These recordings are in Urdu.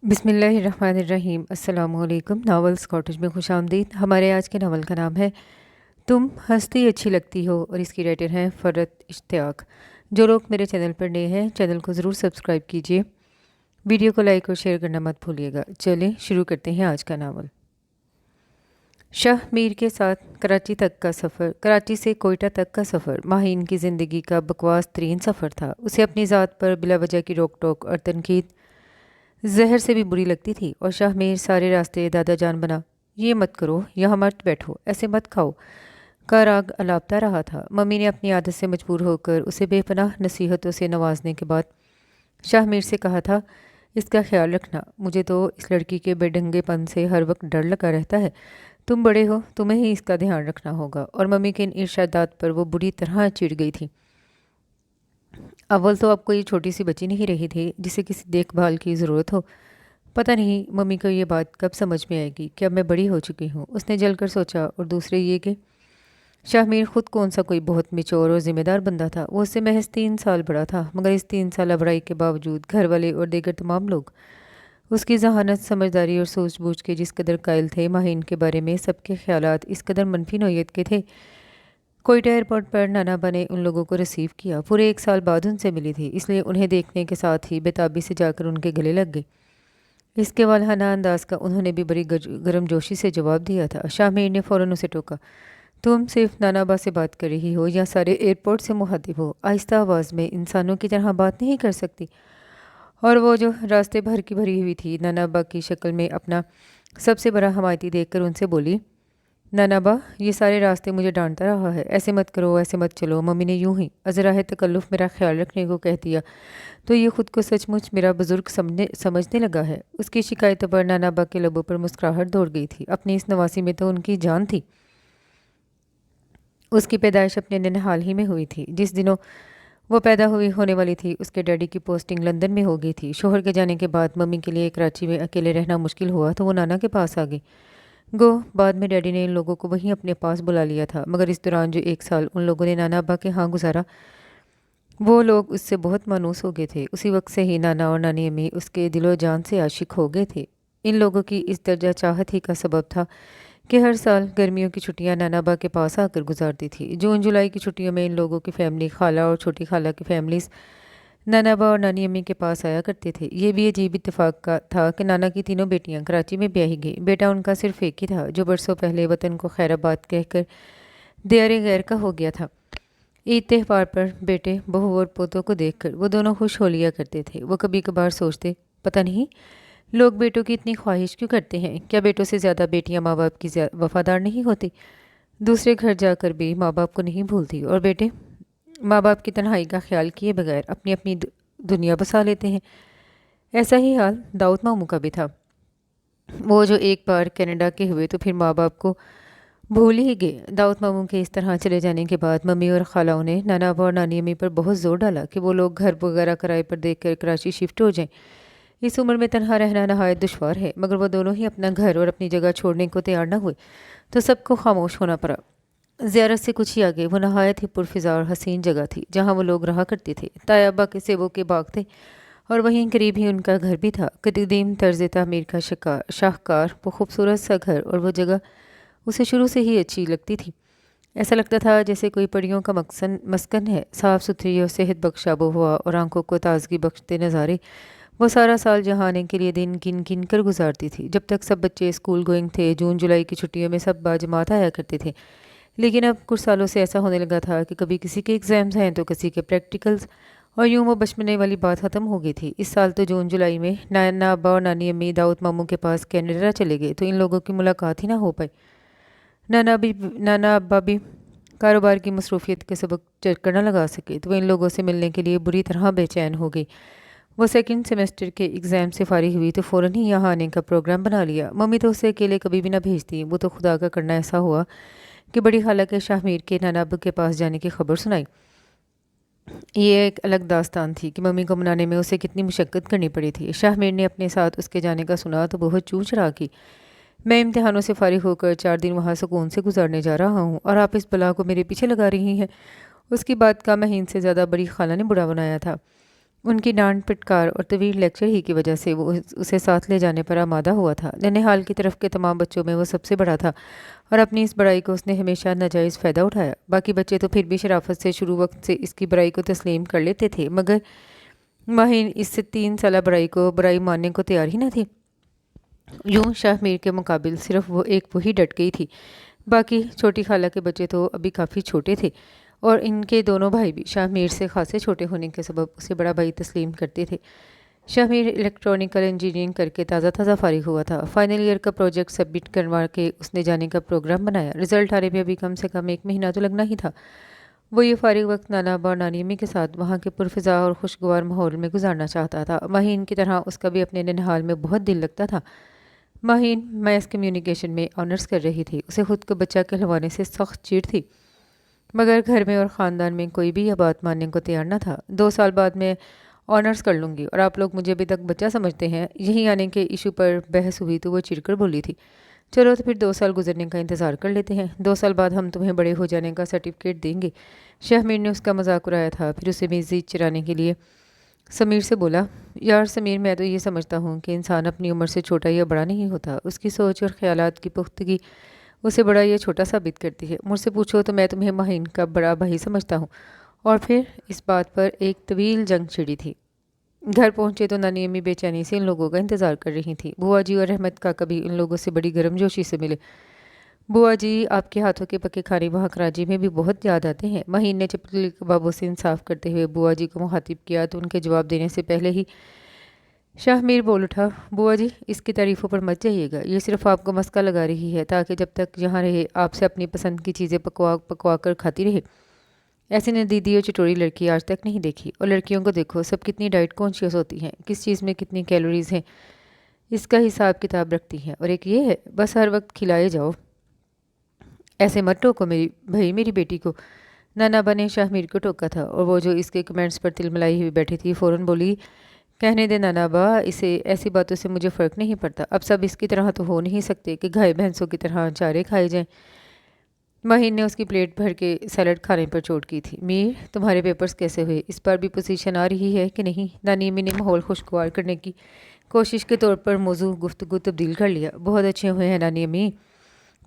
بسم اللہ الرحمن الرحیم۔ السلام علیکم۔ ناولز کاٹیج میں خوش آمدید۔ ہمارے آج کے ناول کا نام ہے تم ہنستی اچھی لگتی ہو اور اس کی رائٹر ہیں فرت اشتیاق۔ جو لوگ میرے چینل پر نئے ہیں چینل کو ضرور سبسکرائب کیجیے، ویڈیو کو لائک اور شیئر کرنا مت بھولیے گا۔ چلیں شروع کرتے ہیں آج کا ناول۔ شاہ میر کے ساتھ کراچی سے کوئٹہ تک کا سفر ماہین کی زندگی کا بکواس ترین سفر تھا۔ اسے اپنی ذات پر بلا وجہ کی روک ٹوک اور تنقید زہر سے بھی بری لگتی تھی، اور شاہ میر سارے راستے دادا جان بنا یہ مت کرو، یہاں مت بیٹھو، ایسے مت کھاؤ کا راگ الاپتا رہا تھا۔ ممی نے اپنی عادت سے مجبور ہو کر اسے بے پناہ نصیحتوں سے نوازنے کے بعد شاہ میر سے کہا تھا، اس کا خیال رکھنا، مجھے تو اس لڑکی کے بے ڈنگے پن سے ہر وقت ڈر لگا رہتا ہے، تم بڑے ہو، تمہیں ہی اس کا دھیان رکھنا ہوگا۔ اور ممی کے ان ارشادات پر وہ بری طرح چڑ گئی تھی۔ اول تو اب کوئی چھوٹی سی بچی نہیں رہی تھی جسے کسی دیکھ بھال کی ضرورت ہو۔ پتہ نہیں ممی کو یہ بات کب سمجھ میں آئے گی کہ اب میں بڑی ہو چکی ہوں، اس نے جل کر سوچا۔ اور دوسرے یہ کہ شاہ میر خود کون سا کوئی بہت میچور اور ذمہ دار بندہ تھا، وہ اس سے محض 3 سال بڑا تھا، مگر اس 3 سالہ بڑائی کے باوجود گھر والے اور دیگر تمام لوگ اس کی ذہانت، سمجھداری اور سوچ بوجھ کے جس قدر قائل تھے، ماہین کے بارے میں سب کے خیالات اس قدر منفی نوعیت کے تھے۔ کوئٹہ ایئرپورٹ پر نانا با نے ان لوگوں کو ریسیو کیا، پورے 1 سال بعد ان سے ملی تھی، اس لیے انہیں دیکھنے کے ساتھ ہی بےتابی سے جا کر ان کے گلے لگ گئی۔ اس کے والہانہ انداز کا انہوں نے بھی بڑی گرم جوشی سے جواب دیا تھا۔ شاہ میر نے فوراً اسے ٹوکا، تم صرف نانا با سے بات کر رہی ہو یا سارے ایئرپورٹ سے مخاطب ہو؟ آہستہ آواز میں، انسانوں کی طرح بات نہیں کر سکتی؟ اور وہ جو راستے بھر کی بھری ہوئی تھی، نانا با کی شکل میں اپنا سب سے بڑا حمایتی دیکھ کر ان سے بولی، نانا با، یہ سارے راستے مجھے ڈانٹتا رہا ہے، ایسے مت کرو، ایسے مت چلو۔ ممی نے یوں ہی ازراہ تکلف میرا خیال رکھنے کو کہہ دیا تو یہ خود کو سچ مچ میرا بزرگ سمجھنے لگا ہے۔ اس کی شکایتوں پر نانا با کے لبوں پر مسکراہٹ دوڑ گئی تھی۔ اپنی اس نواسی میں تو ان کی جان تھی۔ اس کی پیدائش اپنے ننہال ہی میں ہوئی تھی۔ جس دنوں وہ پیدا ہونے والی تھی اس کے ڈیڈی کی پوسٹنگ لندن میں ہو گئی تھی۔ شوہر کے جانے کے بعد ممی کے لیے کراچی میں اکیلے رہنا مشکل ہوا تو وہ نانا کے پاس آ گئی۔ بعد میں ڈیڈی نے ان لوگوں کو وہیں اپنے پاس بلا لیا تھا، مگر اس دوران جو 1 سال ان لوگوں نے نانا با کے ہاں گزارا، وہ لوگ اس سے بہت مانوس ہو گئے تھے۔ اسی وقت سے ہی نانا اور نانی امی اس کے دل و جان سے عاشق ہو گئے تھے۔ ان لوگوں کی اس درجہ چاہت ہی کا سبب تھا کہ ہر سال گرمیوں کی چھٹیاں نانا با کے پاس آ کر گزارتی تھی۔ جون جولائی کی چھٹیوں میں ان لوگوں کی فیملی، خالہ اور چھوٹی خالہ کی فیملیز نانا با اور نانی امی کے پاس آیا کرتے تھے۔ یہ بھی عجیب اتفاق کا تھا کہ نانا کی تینوں بیٹیاں کراچی میں بیاہی گئیں۔ بیٹا ان کا صرف ایک ہی تھا جو برسوں پہلے وطن کو خیر آباد کہہ کر دیار غیر کا ہو گیا تھا۔ عید تہوار پر بیٹے، بہو اور پوتوں کو دیکھ کر وہ دونوں خوش ہو لیا کرتے تھے۔ وہ کبھی کبھار سوچتے، پتہ نہیں لوگ بیٹوں کی اتنی خواہش کیوں کرتے ہیں؟ کیا بیٹوں سے زیادہ بیٹیاں ماں باپ کی وفادار نہیں ہوتی؟ دوسرے گھر جا کر بھی ماں باپ کو نہیں بھولتی، اور بیٹے ماں باپ کی تنہائی کا خیال کیے بغیر اپنی اپنی دنیا بسا لیتے ہیں۔ ایسا ہی حال داؤد ماموں کا بھی تھا۔ وہ جو ایک بار کینیڈا کے ہوئے تو پھر ماں باپ کو بھول ہی گئے۔ داؤد ماموں کے اس طرح چلے جانے کے بعد ممی اور خالہ نے نانا با اور نانی امی پر بہت زور ڈالا کہ وہ لوگ گھر وغیرہ کرائے پر دیکھ کر کراچی شفٹ ہو جائیں۔ اس عمر میں تنہا رہنا نہایت دشوار ہے، مگر وہ دونوں ہی اپنا گھر اور اپنی جگہ چھوڑنے کو تیار نہ ہوئے تو سب کو خاموش ہونا پڑا۔ زیارت سے کچھ ہی آگے وہ نہایت ہی پرفضا اور حسین جگہ تھی جہاں وہ لوگ رہا کرتے تھے۔ طیبہ کے سیبوں کے باغ تھے اور وہیں قریب ہی ان کا گھر بھی تھا۔ قدیم طرز تعمیر کا شاہکار وہ خوبصورت سا گھر اور وہ جگہ اسے شروع سے ہی اچھی لگتی تھی۔ ایسا لگتا تھا جیسے کوئی پریوں کا مسکن ہے۔ صاف ستھری اور صحت بخش آب و ہوا اور آنکھوں کو تازگی بخشتے نظارے وہ سارا سال جہاں آنے کے لیے دن گن گن کر گزارتی تھی۔ جب تک سب بچے اسکول گوئنگ تھے، جون جولائی کی چھٹیوں میں سب باجماعت آیا کرتے تھے، لیکن اب کچھ سالوں سے ایسا ہونے لگا تھا کہ کبھی کسی کے ایگزامز ہیں تو کسی کے پریکٹیکلز، اور یوں وہ بچپنے والی بات ختم ہو گئی تھی۔ اس سال تو جون جولائی میں نانا ابا اور نانی امی داؤد ماموں کے پاس کینیڈا چلے گئے تو ان لوگوں کی ملاقات ہی نہ ہو پائی۔ نانا ابا بھی کاروبار کی مصروفیت کے سبب چکر نہ لگا سکے تو وہ ان لوگوں سے ملنے کے لیے بری طرح بے چین ہو گئی۔ وہ 2nd سیمسٹر کے ایگزام سے فارغ ہوئی تو فوراً ہی یہاں آنے کا پروگرام بنا لیا۔ ممی تو اسے اکیلے کبھی بھی نہ بھیجتی، وہ تو خدا کا کرنا ایسا ہوا کہ بڑی خالہ کے شاہ میر کے نانا ابا کے پاس جانے کی خبر سنائی۔ یہ ایک الگ داستان تھی کہ ممی کو منانے میں اسے کتنی مشقت کرنی پڑی تھی۔ شاہ میر نے اپنے ساتھ اس کے جانے کا سنا تو بہت چوں چرا کی، میں امتحانوں سے فارغ ہو کر 4 دن وہاں سکون سے گزارنے جا رہا ہوں اور آپ اس بلا کو میرے پیچھے لگا رہی ہیں۔ اس کی بات کا مہین سے زیادہ بڑی خالہ نے برا بنایا تھا۔ ان کی ڈانٹ پٹکار اور طویل لیکچر ہی کی وجہ سے وہ اسے ساتھ لے جانے پر آمادہ ہوا تھا۔ ننھیال کی طرف کے تمام بچوں میں وہ سب سے بڑا تھا اور اپنی اس بڑائی کو اس نے ہمیشہ ناجائز فائدہ اٹھایا۔ باقی بچے تو پھر بھی شرافت سے شروع وقت سے اس کی برائی کو تسلیم کر لیتے تھے، مگر ماہین اس سے 3 سالہ برائی ماننے کو تیار ہی نہ تھی۔ یوں شاہ میر کے مقابل صرف وہی ڈٹ گئی تھی۔ باقی چھوٹی خالہ کے بچے تو ابھی کافی چھوٹے تھے اور ان کے دونوں بھائی بھی شاہ میر سے خاصے چھوٹے ہونے کے سبب اسے بڑا بھائی تسلیم کرتے تھے۔ شاہ میر الیکٹرانیکل انجینئرنگ کر کے تازہ فارغ ہوا تھا۔ فائنل ایئر کا پروجیکٹ سبمٹ کروا کے اس نے جانے کا پروگرام بنایا۔ رزلٹ آنے میں ابھی کم سے کم 1 مہینہ تو لگنا ہی تھا۔ وہ یہ فارغ وقت نانا ابا اور نانی امی کے ساتھ وہاں کے پرفضا اور خوشگوار ماحول میں گزارنا چاہتا تھا۔ ماہین کی طرح اس کا بھی اپنے ننھال میں بہت دل لگتا تھا۔ ماہین میس کمیونیکیشن میں آنرز کر رہی تھی۔ اسے خود کو بچہ کہلوانے سے سخت چیڑ تھی، مگر گھر میں اور خاندان میں کوئی بھی یہ بات ماننے کو تیار نہ تھا۔ 2 سال بعد میں آنرز کر لوں گی اور آپ لوگ مجھے ابھی تک بچہ سمجھتے ہیں۔ یہیں آنے کے ایشو پر بحث ہوئی تو وہ چڑ کر بولی تھی، چلو تو پھر 2 سال گزرنے کا انتظار کر لیتے ہیں، 2 سال بعد ہم تمہیں بڑے ہو جانے کا سرٹیفکیٹ دیں گے۔ شاہ میر نے اس کا مذاق اڑایا تھا، پھر اسے مزید چرانے کے لیے سمیر سے بولا، یار سمیر، میں تو یہ سمجھتا ہوں کہ انسان اپنی عمر سے چھوٹا یا بڑا نہیں ہوتا، اس کی سوچ اور خیالات کی پختگی اسے بڑا یا چھوٹا ثابت کرتی ہے۔ مجھ سے پوچھو تو میں تمہیں ماہین کا بڑا بھائی سمجھتا ہوں۔ اور پھر اس بات پر ایک طویل جنگ چھڑی تھی۔ گھر پہنچے تو نانی امی بے چینی سے ان لوگوں کا انتظار کر رہی تھیں۔ بوا جی اور رحمت کاکا بھی ان لوگوں سے بڑی گرم جوشی سے ملے۔ بوا جی، آپ کے ہاتھوں کے پکے کھانے وہاں کراچی میں بھی بہت یاد آتے ہیں۔ ماہین نے چپلی کبابوں سے انصاف کرتے ہوئے بوا جی کو مخاطب کیا تو ان کے جواب دینے سے پہلے ہی شاہ میر بول اٹھا، بوا جی اس کی تعریفوں پر مت جائیے گا، یہ صرف آپ کو مسکا لگا رہی ہے تاکہ جب تک یہاں رہے آپ سے اپنی پسند کی چیزیں پکوا کر کھاتی رہے۔ ایسی ندیدی اور چٹوری لڑکی آج تک نہیں دیکھی۔ اور لڑکیوں کو دیکھو، سب کتنی ڈائٹ کانشیس ہوتی ہیں، کس چیز میں کتنی کیلوریز ہیں اس کا حساب کتاب رکھتی ہیں، اور ایک یہ ہے بس ہر وقت کھلائے جاؤ۔ ایسے مت ٹوکو میری بیٹی کو۔ نانا ابا نے شاہ میر کو ٹوکا تھا اور وہ جو اس کے کمنٹس پر تل ملائی ہوئی بیٹھی تھی فوراً بولی، کہنے دے نانا ابا، اسے ایسی باتوں سے مجھے فرق نہیں پڑتا، اب سب اس کی طرح تو ہو نہیں سکتے کہ گائے بھینسوں کی طرح چارے کھائے جائیں۔ ماہین نے اس کی پلیٹ بھر کے سیلڈ کھانے پر چوٹ کی تھی۔ میر، تمہارے پیپرز کیسے ہوئے؟ اس بار بھی پوزیشن آ رہی ہے کہ نہیں؟ نانی امی نے ماحول خوشگوار کرنے کی کوشش کے طور پر موضوع گفتگو تبدیل کر لیا۔ بہت اچھے ہوئے ہیں نانی امی،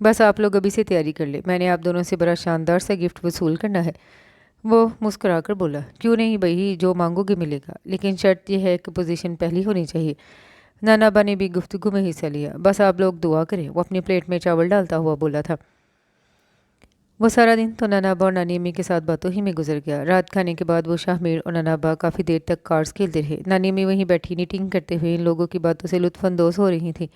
بس آپ لوگ ابھی سے تیاری کر لیں، میں نے آپ دونوں سے بڑا شاندار سا گفٹ وصول کرنا ہے۔ وہ مسکرا کر بولا، کیوں نہیں بھائی، جو مانگو گے ملے گا، لیکن شرط یہ ہے کہ پوزیشن پہلی ہونی چاہیے۔ نانا ابا نے بھی گفتگو میں حصہ لیا۔ بس آپ لوگ دعا کریں، وہ اپنی پلیٹ میں چاول ڈالتا ہوا بولا تھا۔ وہ سارا دن تو نانا ابا اور نانی امی کے ساتھ باتوں ہی میں گزر گیا۔ رات کھانے کے بعد وہ شاہ میر اور نانا ابا کافی دیر تک کارڈز کھیلتے رہے۔ نانی امی وہیں بیٹھی نیٹنگ کرتے ہوئے ان لوگوں کی باتوں سے لطف اندوز ہو رہی تھیں۔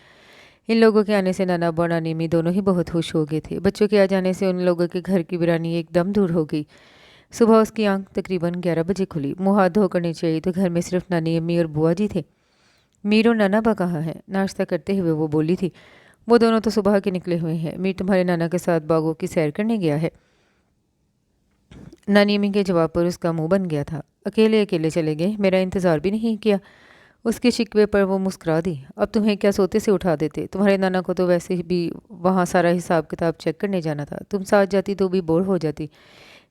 ان لوگوں کے آنے سے نانا ابا اور نانی امی دونوں ہی بہت خوش ہو گئے تھے۔ بچوں کے آ جانے سے ان لوگوں کے گھر کی ویرانی ایک دم دور ہو گئی۔ صبح اس کی آنکھ تقریباً 11 بجے کھلی۔ منہ ہاتھ دھو کر نیچے آئی تو گھر میں صرف نانی امی اور بوا جی تھے۔ میر اور نانا ابا کہاں ہیں؟ ناشتہ کرتے ہوئے وہ بولی تھی، وہ دونوں تو صبح کے نکلے ہوئے ہیں، میر تمہارے نانا کے ساتھ باغوں کی سیر کرنے گیا ہے۔ نانی امی کے جواب پر اس کا منہ بن گیا تھا۔ اکیلے چلے گئے، میرا انتظار بھی نہیں کیا۔ اس کے شکوے پر وہ مسکرا دی، اب تمہیں کیا سوتے سے اٹھا دیتے، تمہارے نانا کو تو ویسے بھی وہاں سارا حساب کتاب چیک کرنے جانا تھا، تم ساتھ جاتی تو بھی بور ہو جاتی۔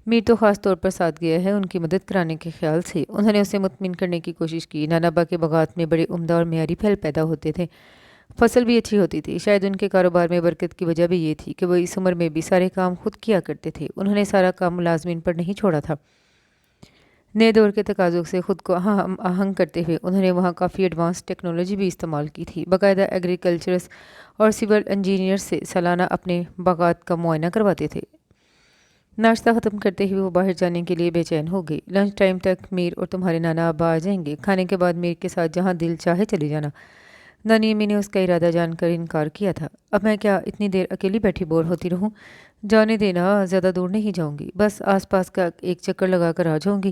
میر تو خاص طور پر ساتھ گیا ہے ان کی مدد کرانے کے خیال سے۔ انہوں نے اسے مطمئن کرنے کی کوشش کی۔ نانا ابا کے باغات میں بڑے عمدہ اور معیاری پھل پیدا ہوتے تھے، فصل بھی اچھی ہوتی تھی۔ شاید ان کے کاروبار میں برکت کی وجہ بھی یہ تھی کہ وہ اس عمر میں بھی سارے کام خود کیا کرتے تھے۔ انہوں نے سارا کام ملازمین پر نہیں چھوڑا تھا۔ نئے دور کے تقاضوں سے خود کو ہم آہنگ کرتے ہوئے انہوں نے وہاں کافی ایڈوانس ٹیکنالوجی بھی استعمال کی تھی۔ باقاعدہ ایگریکلچرس اور سول انجینئر سے سالانہ اپنے باغات کا معائنہ کرواتے تھے۔ ناشتہ ختم کرتے ہوئے وہ باہر جانے کے لیے بے چین ہو گئی۔ لنچ ٹائم تک میر اور تمہارے نانا ابا آ جائیں گے، کھانے کے بعد میر کے ساتھ جہاں دل چاہے چلی جانا۔ نانی امی نے اس کا ارادہ جان کر انکار کیا تھا۔ اب میں کیا اتنی دیر اکیلی بیٹھی بور ہوتی رہوں؟ جانے دینا، زیادہ دور نہیں جاؤں گی، بس آس پاس کا ایک چکر لگا کر آ جاؤں گی،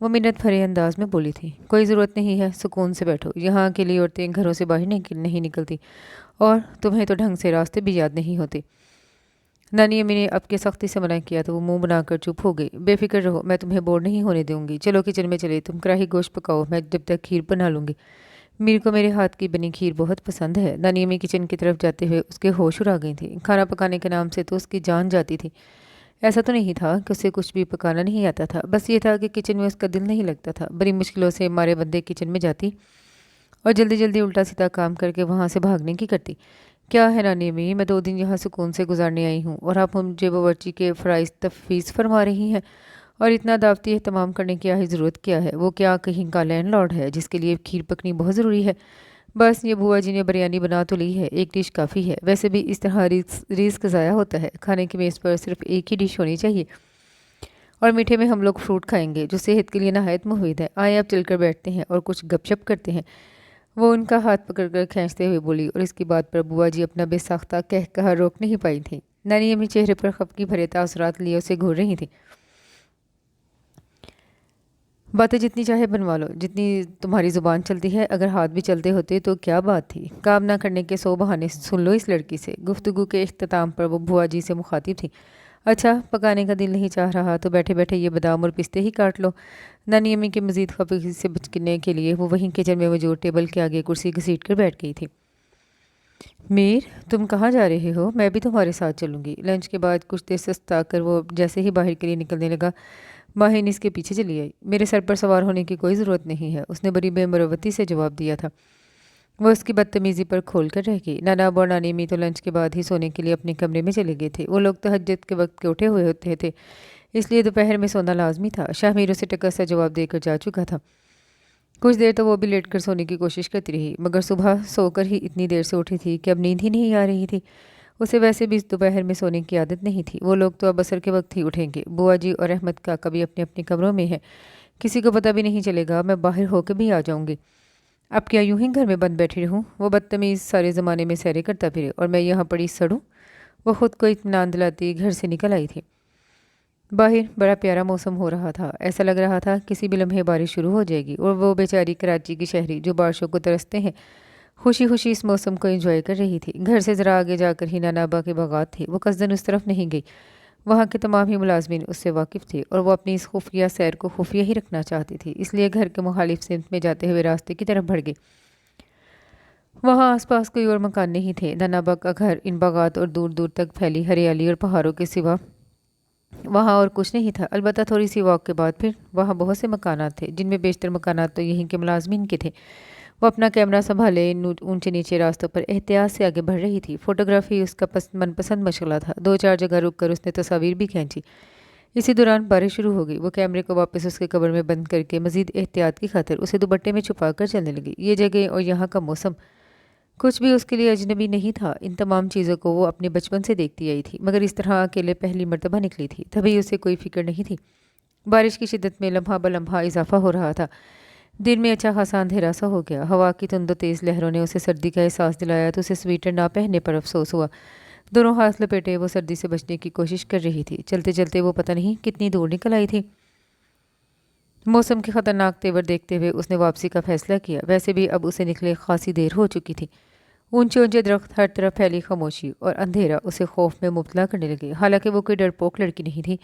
وہ منت بھرے انداز میں بولی تھی۔ کوئی ضرورت نہیں ہے، سکون سے بیٹھو، یہاں اکیلی عورتیں گھروں سے باہر نہیں نکلتی، اور تمہیں تو ڈھنگ سے راستے بھی یاد نہیں ہوتے۔ نانی امی نے اب کے سختی سے منع کیا تو وہ منہ بنا کر چپ ہو گئی۔ بے فکر رہو، میں تمہیں بور نہیں ہونے دوں گی، چلو کچن میں چلے، تم کڑاہی گوشت پکاؤ، میں جب تک کھیر بنا لوں گی، میر کو میرے ہاتھ کی بنی کھیر بہت پسند ہے۔ نانی امی کچن کی طرف جاتے ہوئے اس کے ہوش اڑا گئی تھی۔ کھانا پکانے کے نام سے تو اس کی جان جاتی تھی۔ ایسا تو نہیں تھا کہ اسے کچھ بھی پکانا نہیں آتا تھا، بس یہ تھا کہ کچن میں اس کا دل نہیں لگتا تھا۔ بڑی مشکلوں سے مارے بندے کچن میں جاتی اور جلدی جلدی الٹا سیدھا کام کر کے وہاں سے بھاگنے کی کرتی۔ کیا ہے نانی امی، میں 2 دن یہاں سکون سے گزارنے آئی ہوں اور آپ مجھے باورچی کے فرائض تفویض فرما رہی ہیں، اور اتنا دعوتی اہتمام کرنے کی آخر ضرورت کیا ہے؟ وہ کیا کہیں کا لینڈ لارڈ ہے جس کے لیے کھیر پکنی بہت ضروری ہے؟ بس یہ بھوا جی نے بریانی بنا تو لی ہے، ایک ڈش کافی ہے۔ ویسے بھی اس طرح رزق ضائع ہوتا ہے، کھانے کی میز پر صرف ایک ہی ڈش ہونی چاہیے، اور میٹھے میں ہم لوگ فروٹ کھائیں گے جو صحت کے لیے نہایت مفید ہے۔ آئے اب چل کر بیٹھتے ہیں اور کچھ گپ شپ کرتے ہیں۔ وہ ان کا ہاتھ پکڑ کر کھینچتے ہوئے بولی، اور اس کی بات پر بوا جی اپنا بے ساختہ کہا روک نہیں پائی تھیں۔ نانی امی چہرے پر خفگی بھرے تاثرات لیے اسے گھور رہی تھیں۔ باتیں جتنی چاہے بنوا لو، جتنی تمہاری زبان چلتی ہے، اگر ہاتھ بھی چلتے ہوتے تو کیا بات تھی؟ کام نہ کرنے کے 100 بہانے سن لو اس لڑکی سے۔ گفتگو کے اختتام پر وہ بھوا جی سے مخاطب تھی۔ اچھا، پکانے کا دل نہیں چاہ رہا تو بیٹھے بیٹھے یہ بادام اور پستے ہی کاٹ لو۔ نانی امی کے مزید خفگی سے بچنے کے لیے وہ وہیں کچن میں موجود ٹیبل کے آگے کرسی گھسیٹ کر بیٹھ گئی تھی۔ میر، تم کہاں جا رہے ہو؟ میں بھی تمہارے ساتھ چلوں گی۔ لنچ کے بعد کچھ دیر سستا کر وہ جیسے ہی باہر کے لیے نکلنے لگا، ماہین اس کے پیچھے چلی آئی۔ میرے سر پر سوار ہونے کی کوئی ضرورت نہیں ہے، اس نے بڑی بے مروتی سے جواب دیا تھا۔ وہ اس کی بدتمیزی پر کھول کر رہ گئی۔ نانا ابو اور نانی امی تو لنچ کے بعد ہی سونے کے لیے اپنے کمرے میں چلے گئے تھے۔ وہ لوگ تہجد کے وقت کے اٹھے ہوئے ہوتے تھے، اس لیے دوپہر میں سونا لازمی تھا۔ شاہ میر اسے ٹکا سا جواب دے کر جا چکا تھا۔ کچھ دیر تو وہ بھی لیٹ کر سونے کی کوشش کرتی رہی، مگر صبح سو کر ہی اتنی دیر سے اٹھی تھی کہ اب نیند ہی نہیں آ رہی تھی۔ اسے ویسے بھی دوپہر میں سونے کی عادت نہیں تھی۔ وہ لوگ تو اب عصر کے وقت ہی اٹھیں گے۔ بوا جی اور احمد کاکا بھی اپنے اپنے کمروں میں ہیں، کسی کو پتہ بھی نہیں چلے گا، میں باہر ہو کے بھی آ جاؤں گی۔ اب کیا یوں ہی گھر میں بند بیٹھی رہوں؟ وہ بدتمیز سارے زمانے میں سیرے کرتا پھرے اور میں یہاں پڑی سڑوں؟ وہ خود کو اطمینان دلاتی گھر سے نکل آئی تھی۔ باہر بڑا پیارا موسم ہو رہا تھا، ایسا لگ رہا تھا کسی بھی لمحے بارش شروع ہو جائے گی، اور وہ بیچاری کراچی کی شہری جو بارشوں کو ترستے ہیں، خوشی خوشی اس موسم کو انجوائے کر رہی تھی۔ گھر سے ذرا آگے جا کر ہی نانا ابا کے باغات تھے۔ وہ قصدن اس طرف نہیں گئی، وہاں کے تمام ہی ملازمین اس سے واقف تھے اور وہ اپنی اس خفیہ سیر کو خفیہ ہی رکھنا چاہتی تھی، اس لیے گھر کے مخالف سمت میں جاتے ہوئے راستے کی طرف بڑھ گئی۔ وہاں آس پاس کوئی اور مکان نہیں تھے۔ نانا ابا کا گھر ان باغات اور دور دور تک پھیلی ہریالی اور پہاڑوں کے سوا وہاں اور کچھ نہیں تھا، البتہ تھوڑی سی واک کے بعد پھر وہاں بہت سے مکانات تھے، جن میں بیشتر مکانات تو یہیں کے ملازمین کے تھے۔ وہ اپنا کیمرہ سنبھالے اونچے نیچے راستوں پر احتیاط سے آگے بڑھ رہی تھی۔ فوٹوگرافی اس کا من پسند مشغلہ تھا۔ 2-4 جگہ رک کر اس نے تصاویر بھی کھینچی۔ اسی دوران بارش شروع ہو گئی۔ وہ کیمرے کو واپس اس کے کور میں بند کر کے مزید احتیاط کی خاطر اسے دوپٹے میں چھپا کر چلنے لگی۔ یہ جگہ اور یہاں کا موسم کچھ بھی اس کے لیے اجنبی نہیں تھا۔ ان تمام چیزوں کو وہ اپنے بچپن سے دیکھتی آئی تھی، مگر اس طرح اکیلے پہلی مرتبہ نکلی تھی، تبھی اسے کوئی فکر نہیں تھی۔ بارش کی شدت میں لمحہ بلمحہ اضافہ ہو رہا تھا۔ دن میں اچھا خاصا اندھیرا سا ہو گیا۔ ہوا کی تند و تیز لہروں نے اسے سردی کا احساس دلایا تو اسے سویٹر نہ پہننے پر افسوس ہوا۔ دونوں ہاتھ لپیٹے وہ سردی سے بچنے کی کوشش کر رہی تھی۔ چلتے چلتے وہ پتہ نہیں کتنی دور نکل آئی تھی۔ موسم کے خطرناک تیور دیکھتے ہوئے اس نے واپسی کا فیصلہ کیا۔ ویسے بھی اب اسے نکلے خاصی دیر ہو چکی تھی۔ اونچے اونچے درخت، ہر طرف پھیلی خاموشی اور اندھیرا اسے خوف میں مبتلا کرنے لگے۔ حالانکہ وہ کوئی ڈرپوک لڑکی نہیں تھی،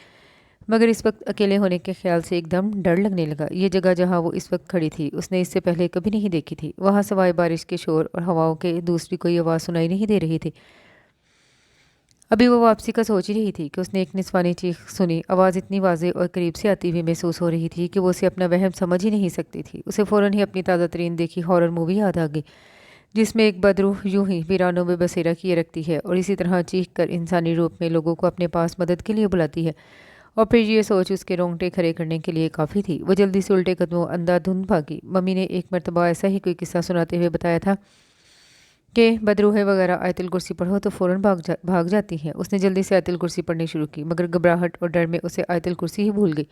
مگر اس وقت اکیلے ہونے کے خیال سے ایک دم ڈر لگنے لگا۔ یہ جگہ جہاں وہ اس وقت کھڑی تھی اس نے اس سے پہلے کبھی نہیں دیکھی تھی۔ وہاں سوائے بارش کے شور اور ہواؤں کے دوسری کوئی آواز سنائی نہیں دے رہی تھی۔ ابھی وہ واپسی کا سوچ ہی رہی تھی کہ اس نے ایک نسوانی چیخ سنی۔ آواز اتنی واضح اور قریب سے آتی ہوئی محسوس ہو رہی تھی کہ وہ اسے اپنا وہم سمجھ ہی نہیں سکتی تھی۔ اسے فوراً ہی اپنی تازہ ترین دیکھی ہارر مووی یاد آ گئی، جس میں ایک بدروح یوں ہی ویرانوں میں بسیرا کیے رکھتی ہے اور اسی طرح چیخ کر انسانی روپ میں لوگوں کو اپنے پاس مدد کے لیے بلاتی ہے۔ اور پھر یہ سوچ اس کے رونگٹے کھڑے کرنے کے لیے کافی تھی۔ وہ جلدی سے الٹے قدموں اندھا دھند بھاگی۔ ممی نے ایک مرتبہ ایسا ہی کوئی قصہ سناتے ہوئے بتایا تھا کہ بدروحیں وغیرہ آیت الکرسی پڑھو تو فوراً بھاگ جاتی ہیں۔ اس نے جلدی سے آیت الکرسی پڑھنی شروع کی، مگر گھبراہٹ اور ڈر میں اسے آیت الکرسی ہی بھول گئی۔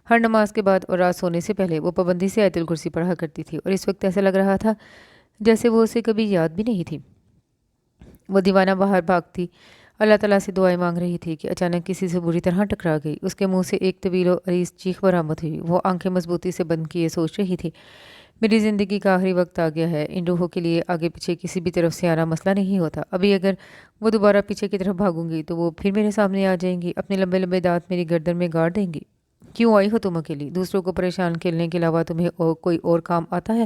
ہر نماز کے بعد اور رات سونے سے پہلے وہ پابندی سے آیت الکرسی پڑھا کرتی تھی، اور اس وقت ایسا لگ رہا تھا جیسے وہ اسے کبھی یاد بھی نہیں تھی۔ وہ دیوانہ باہر بھاگتی اللہ تعالیٰ سے دعائیں مانگ رہی تھی کہ اچانک کسی سے بری طرح ٹکرا گئی۔ اس کے منہ سے ایک طویل و عریض چیخ برآمد ہوئی۔ وہ آنکھیں مضبوطی سے بند کیے سوچ رہی تھی، میری زندگی کا آخری وقت آ گیا ہے۔ ان روحوں کے لیے آگے پیچھے کسی بھی طرف سے آنا مسئلہ نہیں ہوتا۔ ابھی اگر وہ دوبارہ پیچھے کی طرف بھاگوں گی تو وہ پھر میرے سامنے آ جائیں گی، اپنے لمبے لمبے دانت میری گردن میں گاڑ دیں گی۔ کیوں آئی ہو تم اکیلی؟ دوسروں کو پریشان کرنے کے علاوہ تمہیں کوئی اور کام آتا ہے؟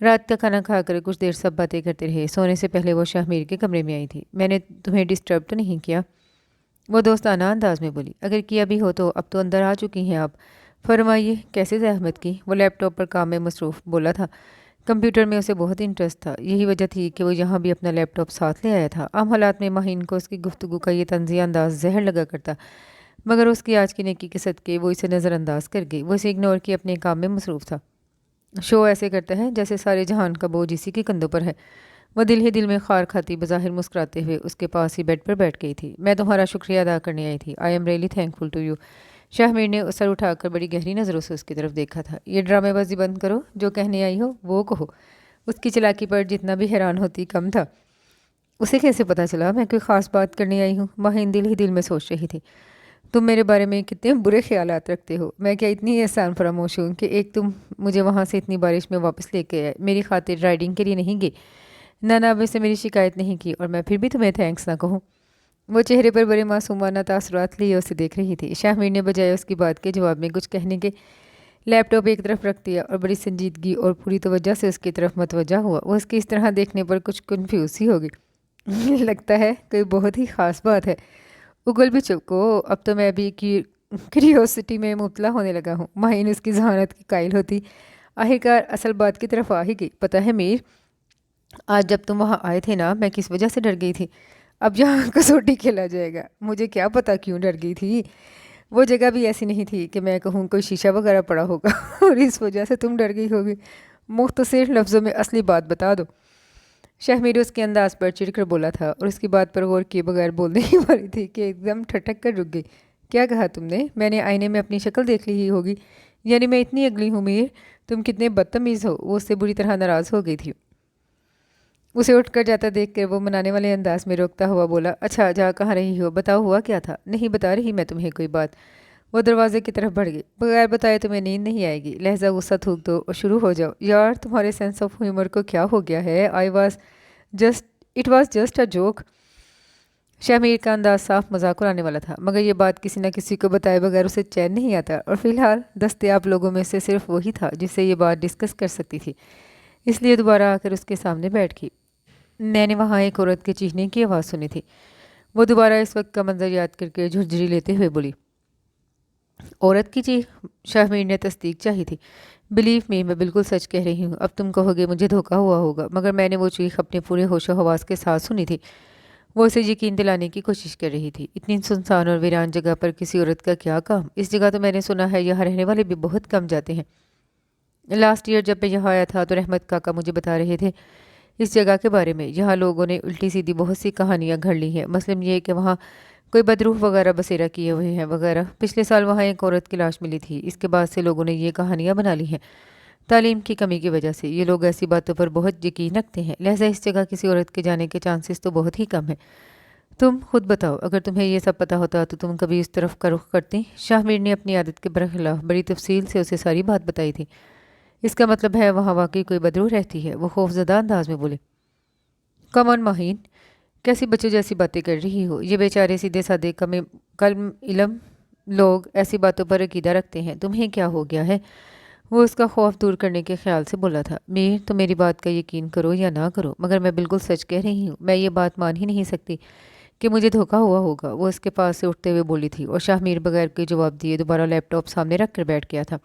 رات کا کھانا کھا کر کچھ دیر سب باتیں کرتے رہے۔ سونے سے پہلے وہ شاہ میر کے کمرے میں آئی تھی۔ میں نے تمہیں ڈسٹرب تو نہیں کیا؟ وہ دوستانہ انداز میں بولی۔ اگر کیا بھی ہو تو اب تو اندر آ چکی ہیں آپ۔ فرمائیے کیسے زحمت کی؟ وہ لیپ ٹاپ پر کام میں مصروف بولا تھا۔ کمپیوٹر میں اسے بہت انٹرسٹ تھا، یہی وجہ تھی کہ وہ یہاں بھی اپنا لیپ ٹاپ ساتھ لے آیا تھا۔ عام حالات میں ماہین کو اس کی گفتگو کا یہ طنزیہ انداز زہر لگا کرتا، مگر اس کی آج کی نیکی کے صدقے وہ اسے نظر انداز کر گئی۔ وہ اسے اگنور کیے اپنے کام میں مصروف تھا۔ شو ایسے کرتا ہے جیسے سارے جہان کا بوجھ اسی کے کندھوں پر ہے۔ وہ دل ہی دل میں خار کھاتی بظاہر مسکراتے ہوئے اس کے پاس ہی بیڈ پر بیٹھ گئی تھی۔ میں تمہارا شکریہ ادا کرنے آئی تھی۔ I am really thankful to you. Shah Mir نے سر اٹھا کر بڑی گہری نظروں سے اس کی طرف دیکھا تھا۔ یہ ڈرامے بازی بند کرو، جو کہنے آئی ہو وہ کہو۔ اس کی چلاکی پر جتنا بھی حیران ہوتی کم تھا۔ اسے کیسے پتا چلا میں کوئی خاص بات کرنے آئی ہوں؟ ماہین دل ہی دل میں سوچ رہی تھی۔ تم میرے بارے میں کتنے برے خیالات رکھتے ہو۔ میں کیا اتنی احسان فراموش ہوں کہ ایک تم مجھے وہاں سے اتنی بارش میں واپس لے کے آئے، میری خاطر رائڈنگ کے لیے نہیں گئے، نانابے سے میری شکایت نہیں کی، اور میں پھر بھی تمہیں تھینکس نہ کہوں؟ وہ چہرے پر بڑے معصومانہ تاثرات لیے اسے دیکھ رہی تھی۔ شاہ میر نے بجائے اس کی بات کے جواب میں کچھ کہنے کے لیپ ٹاپ ایک طرف رکھ دیا اور بڑی سنجیدگی اور پوری توجہ سے اس کی طرف متوجہ ہوا۔ وہ اس کی اس طرح دیکھنے پر کچھ کنفیوز سی ہو گئی۔ لگتا ہے کوئی بہت ہی خاص بات ہے۔ اگل بھی چپکو، اب تو میں بھی کیوریوسٹی میں مبتلا ہونے لگا ہوں۔ ماہین اس کی ذہانت کی قائل ہوتی آخرکار اصل بات کی طرف آ ہی گئی۔ پتہ ہے میر، آج جب تم وہاں آئے تھے نا، میں کس وجہ سے ڈر گئی تھی؟ اب یہاں کسوٹی کھیلا جائے گا۔ مجھے کیا پتا کیوں ڈر گئی تھی؟ وہ جگہ بھی ایسی نہیں تھی کہ میں کہوں کوئی شیشہ وغیرہ پڑا ہوگا اور اس وجہ سے تم ڈر گئی ہوگی۔ مختصر لفظوں میں اصلی بات بتا دو۔ شاہ میر اس کے انداز پر چڑھ کر بولا تھا اور اس کی بات پر غور کیے بغیر بولنے ہی والی تھی کہ ایک دم ٹھٹک کر رک گئی۔ کیا کہا تم نے؟ میں نے آئینے میں اپنی شکل دیکھ لی ہی ہوگی، یعنی میں اتنی اگلی ہوں میر؟ تم کتنے بدتمیز ہو۔ وہ اس سے بری طرح ناراض ہو گئی تھی۔ اسے اٹھ کر جاتا دیکھ کر وہ منانے والے انداز میں روکتا ہوا بولا، اچھا جا کہاں رہی ہو؟ بتاؤ ہوا کیا تھا؟ نہیں بتا رہی میں تمہیں کوئی بات۔ وہ دروازے کی طرف بڑھ گئی۔ بغیر بتائے تمہیں نیند نہیں آئے گی، لہجہ غصہ تھوک دو اور شروع ہو جاؤ۔ یار تمہارے سینس آف ہیومر کو کیا ہو گیا ہے؟ It was just a joke. Shah Mir کا انداز صاف مذاق اڑانے والا تھا، مگر یہ بات کسی نہ کسی کو بتائے بغیر اسے چین نہیں آتا، اور فی الحال دستیاب لوگوں میں سے صرف وہی تھا جس سے یہ بات ڈسکس کر سکتی تھی، اس لیے دوبارہ آ کر اس کے سامنے بیٹھ گئی۔ میں نے وہاں ایک عورت کے چیخنے کی آواز سنی تھی۔ وہ دوبارہ اس وقت کا منظر یاد کر کے جھرجھری لیتے ہوئے بولی، عورت کی چیخ؟ شاہ میر نے تصدیق چاہی تھی۔ بلیو می، میں بالکل سچ کہہ رہی ہوں۔ اب تم کہو گے مجھے دھوکا ہوا ہوگا، مگر میں نے وہ چیخ اپنے پورے ہوش و حواس کے ساتھ سنی تھی۔ وہ اسے یقین دلانے کی کوشش کر رہی تھی۔ اتنی سنسان اور ویران جگہ پر کسی عورت کا کیا کام؟ اس جگہ تو میں نے سنا ہے یہاں رہنے والے بھی بہت کم جاتے ہیں۔ لاسٹ ایئر جب میں یہاں آیا تھا تو رحمت کاکا مجھے بتا رہے تھے اس جگہ کے بارے میں۔ یہاں لوگوں نے الٹی سیدھی بہت سی کہانیاں گھڑ لی ہیں۔ مثلاً یہ کہ وہاں کوئی بدروح وغیرہ بسیرا کیے ہوئے ہیں وغیرہ۔ پچھلے سال وہاں ایک عورت کی لاش ملی تھی، اس کے بعد سے لوگوں نے یہ کہانیاں بنا لی ہیں۔ تعلیم کی کمی کی وجہ سے یہ لوگ ایسی باتوں پر بہت یقین رکھتے ہیں، لہذا اس جگہ کسی عورت کے جانے کے چانسز تو بہت ہی کم ہیں۔ تم خود بتاؤ، اگر تمہیں یہ سب پتا ہوتا تو تم کبھی اس طرف کا رخ کرتی؟ شاہ میر نے اپنی عادت کے برخلاف بڑی تفصیل سے اسے ساری بات بتائی تھی۔ اس کا مطلب ہے وہاں واقعی کوئی بدروح رہتی ہے؟ وہ خوفزدہ انداز میں بولے۔ کم آن ماہین، کیسی بچوں جیسی باتیں کر رہی ہو؟ یہ بیچارے سیدھے سادے کم علم لوگ ایسی باتوں پر عقیدہ رکھتے ہیں، تمہیں کیا ہو گیا ہے؟ وہ اس کا خوف دور کرنے کے خیال سے بولا تھا۔ میر، تم میری بات کا یقین کرو یا نہ کرو، مگر میں بالکل سچ کہہ رہی ہوں۔ میں یہ بات مان ہی نہیں سکتی کہ مجھے دھوکا ہوا ہوگا۔ وہ اس کے پاس سے اٹھتے ہوئے بولی تھی، اور شاہ میر بغیر کوئی جواب دیے دوبارہ لیپ ٹاپ سامنے رکھ کر بیٹھ گیا تھا۔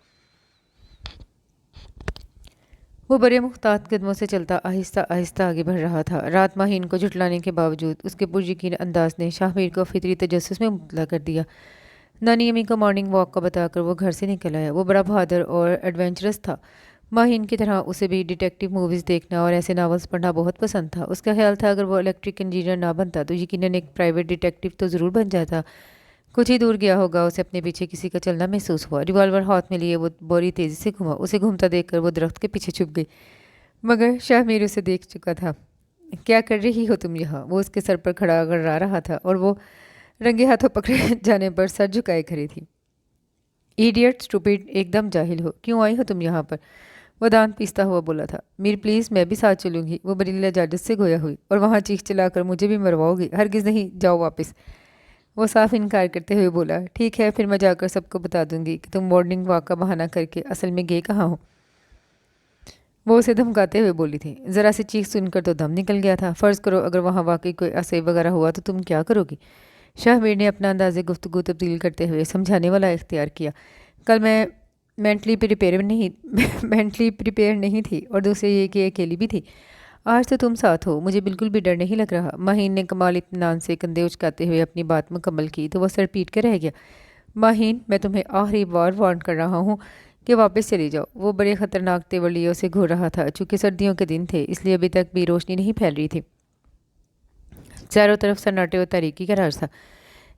وہ بڑے محتاط قدموں سے چلتا آہستہ آہستہ آگے بڑھ رہا تھا۔ رات ماہین کو جھٹلانے کے باوجود اس کے پر یقین انداز نے شاہ میر کو فطری تجسس میں مبتلا کر دیا۔ نانی امی کو مارننگ واک کا بتا کر وہ گھر سے نکل آیا۔ وہ بڑا بہادر اور ایڈونچرس تھا۔ ماہین کی طرح اسے بھی ڈیٹیکٹیو موویز دیکھنا اور ایسے ناولز پڑھنا بہت پسند تھا۔ اس کا خیال تھا اگر وہ الیکٹرک انجینئر نہ بنتا تو یقیناً ایک پرائیویٹ ڈیٹیکٹیو تو ضرور بن جاتا۔ کچھ ہی دور گیا ہوگا، اسے اپنے پیچھے کسی کا چلنا محسوس ہوا۔ ریوالور ہاتھ میں لیے وہ بڑی تیزی سے گھما۔ اسے گھومتا دیکھ کر وہ درخت کے پیچھے چھپ گئی، مگر شاہ میر اسے دیکھ چکا تھا۔ کیا کر رہی ہو تم یہاں؟ وہ اس کے سر پر کھڑا گڑا رہا تھا اور وہ رنگے ہاتھوں پکڑے جانے پر سر جھکائے کھڑی تھی۔ ایڈیٹ، اسٹوپڈ، ایک دم جاہل ہو، کیوں آئی ہو تم یہاں پر؟ وہ دانت پیستا ہوا بولا تھا۔ میر پلیز، میں بھی ساتھ چلوں گی۔ وہ بڑی لجاجت سے گویا ہوئی، اور وہاں چیخ چلا کر مجھے بھی مرواؤ گی؟ ہرگز نہیں، جاؤ واپس۔ وہ صاف انکار کرتے ہوئے بولا، ٹھیک ہے، پھر میں جا کر سب کو بتا دوں گی کہ تم مارننگ واک کا بہانہ کر کے اصل میں گئے کہاں ہو۔ وہ اسے دھمکاتے ہوئے بولی تھی۔ ذرا سی چیخ سن کر تو دم نکل گیا تھا۔ فرض کرو اگر وہاں واقعی کوئی اسیب وغیرہ ہوا تو تم کیا کرو گی؟ شاہ میر نے اپنا انداز گفتگو تبدیل کرتے ہوئے سمجھانے والا اختیار کیا۔ کل میں مینٹلی پریپیئر نہیں تھی، اور دوسرے یہ کہ اکیلی بھی تھی۔ آج تو تم ساتھ ہو، مجھے بالکل بھی ڈر نہیں لگ رہا۔ ماہین نے کمال اطمینان سے کندھے اچکاتے ہوئے اپنی بات مکمل کی تو وہ سر پیٹ کے رہ گیا۔ ماہین، میں تمہیں آخری بار وارن کر رہا ہوں کہ واپس چلی جاؤ۔ وہ بڑے خطرناک تیور لیے اسے گھور رہا تھا۔ چونکہ سردیوں کے دن تھے اس لیے ابھی تک بھی روشنی نہیں پھیل رہی تھی، چاروں طرف سناٹے اور تاریکی کا راز تھا۔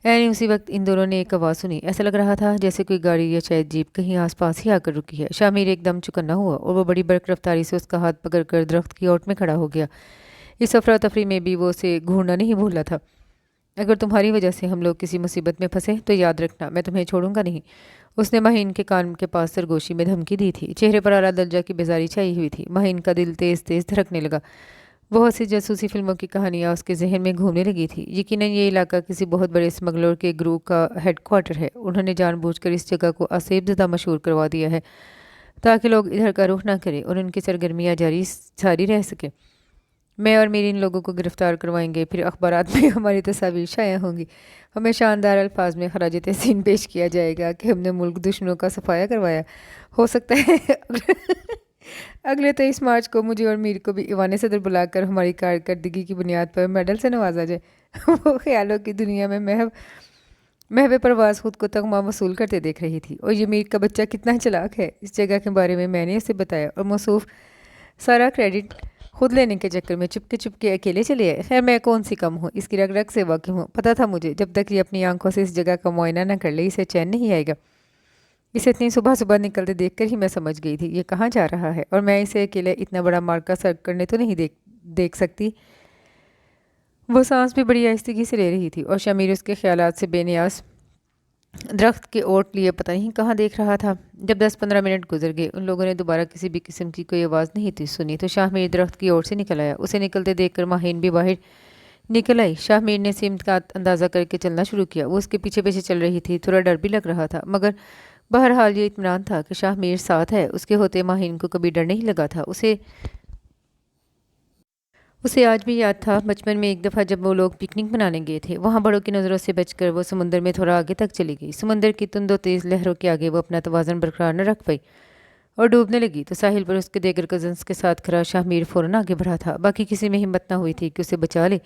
یعنی اسی وقت ان دونوں نے ایک آواز سنی۔ ایسا لگ رہا تھا جیسے کوئی گاڑی یا شاید جیپ کہیں آس پاس ہی آ کر رکی ہے۔ شاہ میر ایک دم چکنا ہوا اور وہ بڑی برق رفتاری سے اس کا ہاتھ پکڑ کر درخت کی اوٹ میں کھڑا ہو گیا۔ اس افراتفری میں بھی وہ اسے گھورنا نہیں بھولا تھا۔ اگر تمہاری وجہ سے ہم لوگ کسی مصیبت میں پھنسے تو یاد رکھنا میں تمہیں چھوڑوں گا نہیں۔ اس نے ماہین کے کان کے پاس سرگوشی میں دھمکی دی تھی۔ چہرے پر اعلیٰ درجہ کی بیزاری چھائی ہوئی تھی۔ ماہین کا دل تیز تیز دھڑکنے لگا۔ بہت سی جاسوسی فلموں کی کہانیاں اس کے ذہن میں گھومنے لگی تھی۔ یقیناً یہ علاقہ کسی بہت بڑے اسمگلر کے گروہ کا ہیڈ کوارٹر ہے۔ انہوں نے جان بوجھ کر اس جگہ کو آسیب زدہ مشہور کروا دیا ہے تاکہ لوگ ادھر کا رخ نہ کریں اور ان کی سرگرمیاں جاری رہ سکیں۔ میں اور میری ان لوگوں کو گرفتار کروائیں گے، پھر اخبارات میں ہماری تصاویر شائع ہوں گی۔ ہمیں شاندار الفاظ میں خراج تحسین پیش کیا جائے گا کہ ہم نے ملک دشمنوں کا صفایا کروایا۔ ہو سکتا ہے اگلے 23 مارچ کو مجھے اور میر کو بھی ایوان صدر بلا کر ہماری کارکردگی کی بنیاد پر میڈل سے نوازا جائے۔ وہ خیالوں کی دنیا میں محو پرواز خود کو تغمہ وصول کرتے دیکھ رہی تھی۔ اور یہ میر کا بچہ کتنا چلاک ہے۔ اس جگہ کے بارے میں نے اسے بتایا اور موصوف سارا کریڈٹ خود لینے کے چکر میں چپ کے اکیلے چلے آئے۔ خیر میں کون سی کم ہوں، اس کی رگ رگ سے واقف ہوں۔ پتہ تھا مجھے جب تک یہ اپنی آنکھوں سے اس جگہ کا معائنہ نہ کر لے اسے چین نہیں آئے گا۔ اسے اتنی صبح نکلتے دیکھ کر ہی میں سمجھ گئی تھی یہ کہاں جا رہا ہے، اور میں اسے اکیلے اتنا بڑا مارکا سر کرنے تو نہیں دیکھ سکتی۔ وہ سانس بھی بڑی آہستگی سے لے رہی تھی اور شمیر اس کے خیالات سے بے نیاز درخت کے اوٹ لیے پتہ نہیں کہاں دیکھ رہا تھا۔ جب 10-15 منٹ گزر گئے ان لوگوں نے دوبارہ کسی بھی قسم کی کوئی آواز نہیں تھی سنی تو شاہ میر درخت کی اوٹ سے نکل آیا۔ اسے نکلتے دیکھ کر ماہین بھی باہر نکل آئی۔ شاہ میر نے سمت کا اندازہ کر کے چلنا شروع کیا۔ وہ اس کے پیچھے پیچھے چل رہی تھی۔ تھوڑا ڈر بھی لگ رہا تھا، مگر بہرحال یہ اطمینان تھا کہ شاہ میر ساتھ ہے۔ اس کے ہوتے ماہین کو کبھی ڈر نہیں لگا تھا۔ اسے آج بھی یاد تھا بچپن میں ایک دفعہ جب وہ لوگ پکنک منانے گئے تھے، وہاں بڑوں کی نظروں سے بچ کر وہ سمندر میں تھوڑا آگے تک چلی گئی۔ سمندر کی تند و تیز لہروں کے آگے وہ اپنا توازن برقرار نہ رکھ پائی اور ڈوبنے لگی تو ساحل پر اس کے دیگر کزنس کے ساتھ کھڑا شاہ میر فوراً آگے بڑھا تھا۔ باقی کسی میں ہمت نہ ہوئی تھی کہ اسے بچا لے،